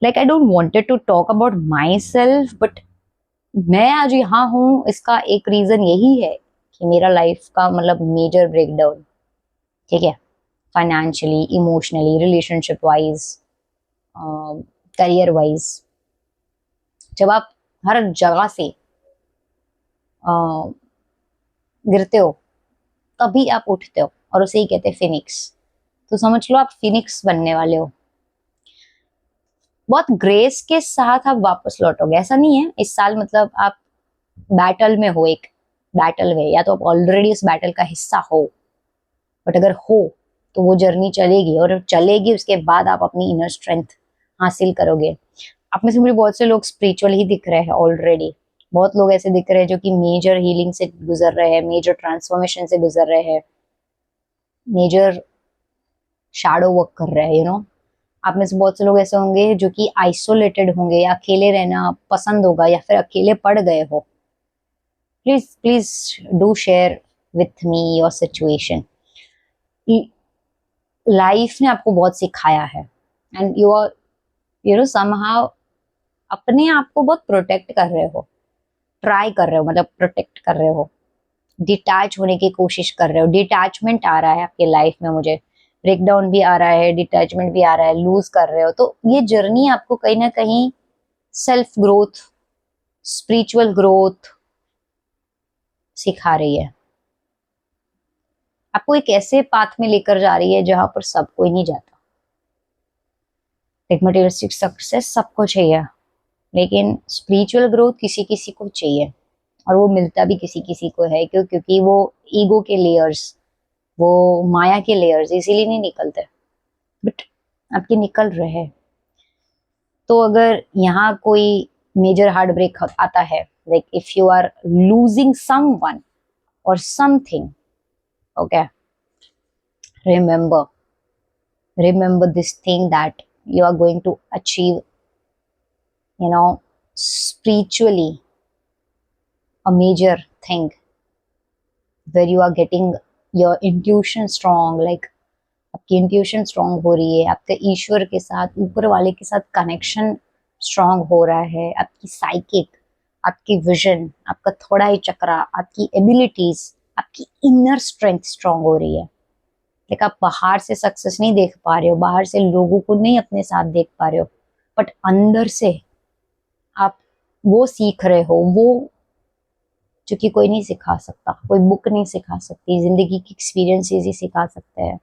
like I don't wanted to talk about myself, but मैं आज यहाँ हूँ इसका एक रीजन यही है कि मेरा लाइफ का मतलब मेजर ब्रेकडाउन, ठीक है, financially, emotionally, relationship wise, career wise. जब आप हर जगह से गिरते हो तभी आप उठते हो, और उसे ही कहते हैं फिनिक्स। तो समझ लो आप फिनिक्स बनने वाले हो। बहुत ग्रेस के साथ आप वापस लौटोगे। ऐसा नहीं है इस साल मतलब आप बैटल में हो, एक बैटल में, या तो आप ऑलरेडी उस बैटल का हिस्सा हो, बट अगर हो तो वो जर्नी चलेगी, और चलेगी उसके बाद आप अपनी इनर स्ट्रेंथ हासिल करोगे। आप में से मुझे बहुत से लोग स्पिरिचुअल ही दिख रहे हैं ऑलरेडी। बहुत लोग ऐसे दिख रहे हैं जो कि मेजर हीलिंग से गुजर रहे हैं, मेजर ट्रांसफॉर्मेशन से गुजर रहे हैं, मेजर शैडो वर्क कर रहे हैं, यू नो। आप में से बहुत से लोग ऐसे होंगे जो कि आइसोलेटेड होंगे, या अकेले रहना पसंद होगा, या फिर अकेले पड़ गए हो। Please please do share with me your situation. Life ने आपको बहुत सिखाया है, एंड यू आर समहाउ अपने आप को बहुत प्रोटेक्ट कर रहे हो, ट्राई कर रहे हो, मतलब प्रोटेक्ट कर रहे हो, डिटैच होने की कोशिश कर रहे हो। डिटैचमेंट आ रहा है आपके लाइफ में, मुझे ब्रेकडाउन भी आ रहा है, डिटैचमेंट भी आ रहा है, लूज कर रहे हो। तो ये जर्नी आपको कहीं ना कहीं सेल्फ ग्रोथ, स्पिरिचुअल ग्रोथ सिखा रही है। आपको एक ऐसे पाथ में लेकर जा रही है जहां पर सब कोई नहीं जाता। एक मटेरियलिस्टिक सक्सेस सबको चाहिए, लेकिन स्पिरिचुअल ग्रोथ किसी किसी को चाहिए, और वो मिलता भी किसी किसी को है। क्योंकि वो ईगो के लेयर्स, वो माया के लेयर्स इसीलिए नहीं निकलते, बट आपके निकल रहे हैं। तो अगर यहाँ कोई मेजर हार्ट ब्रेक आता है, like if you are losing someone और something, okay, remember this thing that you are going to achieve, spiritually, a major thing where you are getting your intuition strong, like आपकी intuition strong हो रही है, आपके ईश्वर के साथ, ऊपर वाले के साथ कनेक्शन स्ट्रांग हो रहा है, आपकी साइकिक, आपकी विजन, आपका थोड़ा ही चक्रा, आपकी एबिलिटीज, आपकी इनर स्ट्रेंथ स्ट्रांग हो रही है। लाइक आप बाहर से सक्सेस नहीं देख पा रहे हो, बाहर से लोगों को नहीं अपने साथ देख पा रहे हो, बट अंदर से आप वो सीख रहे हो, वो जो कि कोई नहीं सिखा सकता, कोई बुक नहीं सिखा सकती, जिंदगी की एक्सपीरियंसेस ही सिखा सकते हैं।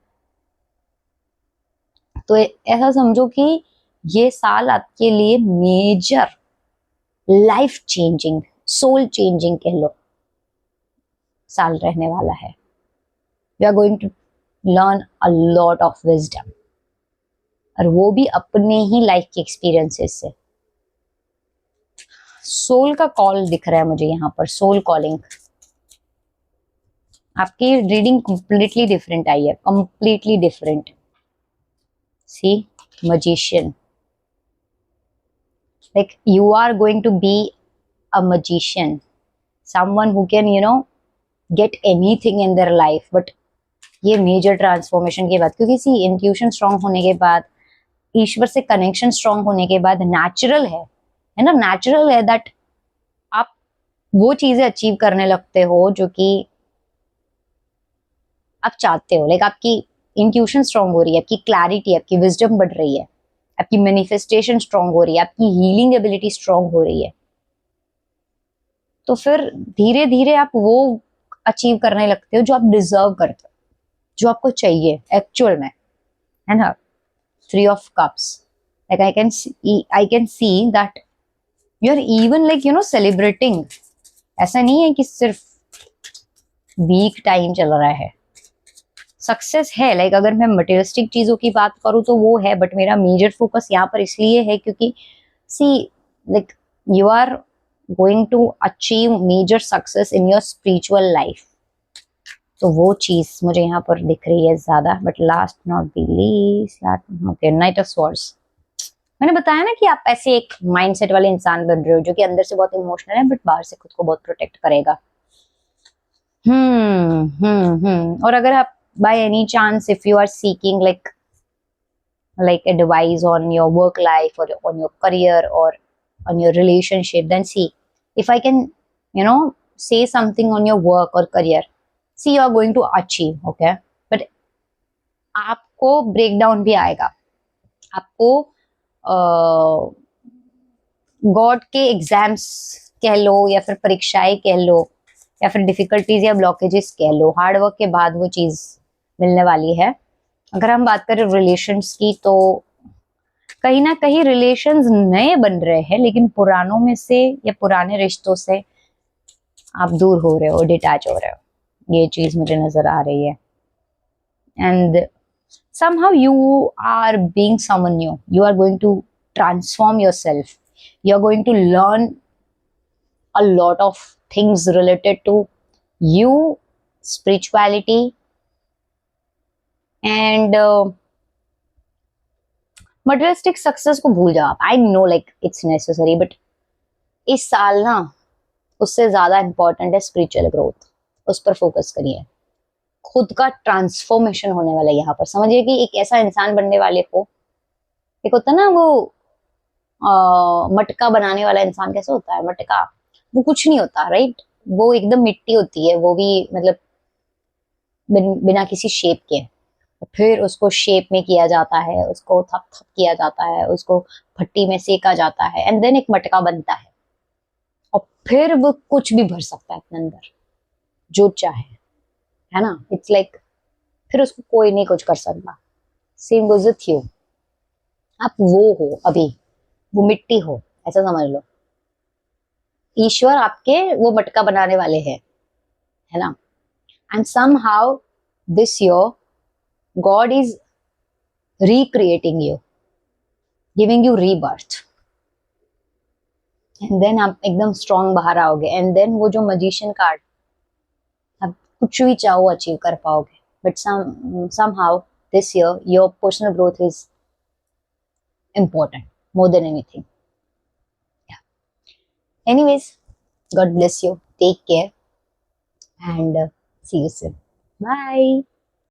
तो ऐसा समझो कि ये साल आपके लिए major life changing, soul changing कह लो साल रहने वाला है। We are going to learn a lot of wisdom, और वो भी अपने ही लाइफ के एक्सपीरियंसेस से। सोल का कॉल दिख रहा है मुझे यहाँ पर, सोल कॉलिंग। आपकी रीडिंग कंप्लीटली डिफरेंट आई है, completely different. See, magician, like you are going to be a magician, someone who can get anything in their life, but ये मेजर ट्रांसफॉर्मेशन के बाद, क्योंकि सी इंट्यूशन स्ट्रांग होने के बाद, ईश्वर से कनेक्शन स्ट्रांग होने के बाद नेचुरल है ना, नेचुरल है दैट आप वो चीजें अचीव करने लगते हो जो कि आप चाहते हो। लाइक आपकी इंट्यूशन स्ट्रांग हो रही है, आपकी क्लैरिटी, आपकी विजडम बढ़ रही है, आपकी मैनिफेस्टेशन स्ट्रांग हो रही है, आपकी हीलिंग एबिलिटी स्ट्रांग हो रही है। तो फिर धीरे धीरे आप वो अचीव करने लगते हो जो आप डिजर्व करते हो, जो आपको चाहिए एक्चुअल में, है ना। 3 of Cups, like I can see that you are even like celebrating। ऐसा नहीं है कि सिर्फ वीक टाइम चल रहा है, सक्सेस है। लाइक अगर मैं मटेरियलिस्टिक चीजों की बात करूँ तो वो है, बट मेरा मेजर फोकस यहाँ पर इसलिए है क्योंकि see like you are going to achieve major success in your spiritual life. तो वो चीज मुझे यहाँ पर दिख रही है ज्यादा। But last not the least, okay, night of swords. मैंने बताया ना कि आप ऐसे एक माइंडसेट वाले इंसान बन रहे हो जो कि अंदर से बहुत इमोशनल है, बट बाहर से खुद को बहुत प्रोटेक्ट करेगा। और अगर आप by any chance if you are seeking like advice on your work life or on your career or on your relationship, then see if I can say something on your work or career, see you are going to achieve, okay, but आपको breakdown भी आएगा, आपको God के exams कह लो या फिर परीक्षाएं कह लो या फिर डिफिकल्टीज या ब्लॉकेजेस कह लो, हार्ड वर्क के बाद वो चीज मिलने वाली है। अगर हम बात करें रिलेशंस की, तो कहीं ना कहीं रिलेशंस नए बन रहे हैं, लेकिन पुरानों में से या पुराने रिश्तों से आप दूर हो रहे हो, डिटैच हो रहे हो, ये चीज मुझे नजर आ रही है। And somehow you are being someone new. You are going to transform yourself. You're going to learn a lot of things related to you, spirituality, and materialistic success को भूल जाओ आप। I know like it's necessary, but इस साल ना उससे ज्यादा important है स्पिरिचुअल ग्रोथ। उस पर फोकस करिए। खुद का ट्रांसफॉर्मेशन होने वाला है यहाँ पर। समझिए कि एक ऐसा इंसान बनने वाले को, एक होता है ना वो मटका बनाने वाला इंसान, कैसे होता है मटका, वो कुछ नहीं होता, राइट। वो एकदम मिट्टी होती है, वो भी मतलब बिना किसी शेप के। फिर उसको शेप में किया जाता है, उसको थप थप किया जाता है, उसको भट्टी में सेका जाता है, एंड देन एक मटका बनता है। और फिर वो कुछ भी भर सकता है अपने अंदर, जो चाहे, है ना। इट्स लाइक फिर उसको कोई नहीं कुछ कर सकता। Same goes with you. आप वो हो अभी, वो मिट्टी हो, ऐसा समझ लो। ईश्वर आपके वो मटका बनाने वाले हैं, है ना। And somehow this year God is recreating you, giving you rebirth, and then आप एकदम स्ट्रॉन्ग बाहर आओगे। एंड देन वो जो मजिशियन कार्ड, आप कुछ भी चाहो अचीव कर पाओगे। But somehow this year your personal growth is important more than anything. Yeah. Anyways, God bless you. Take care and see you soon. Bye.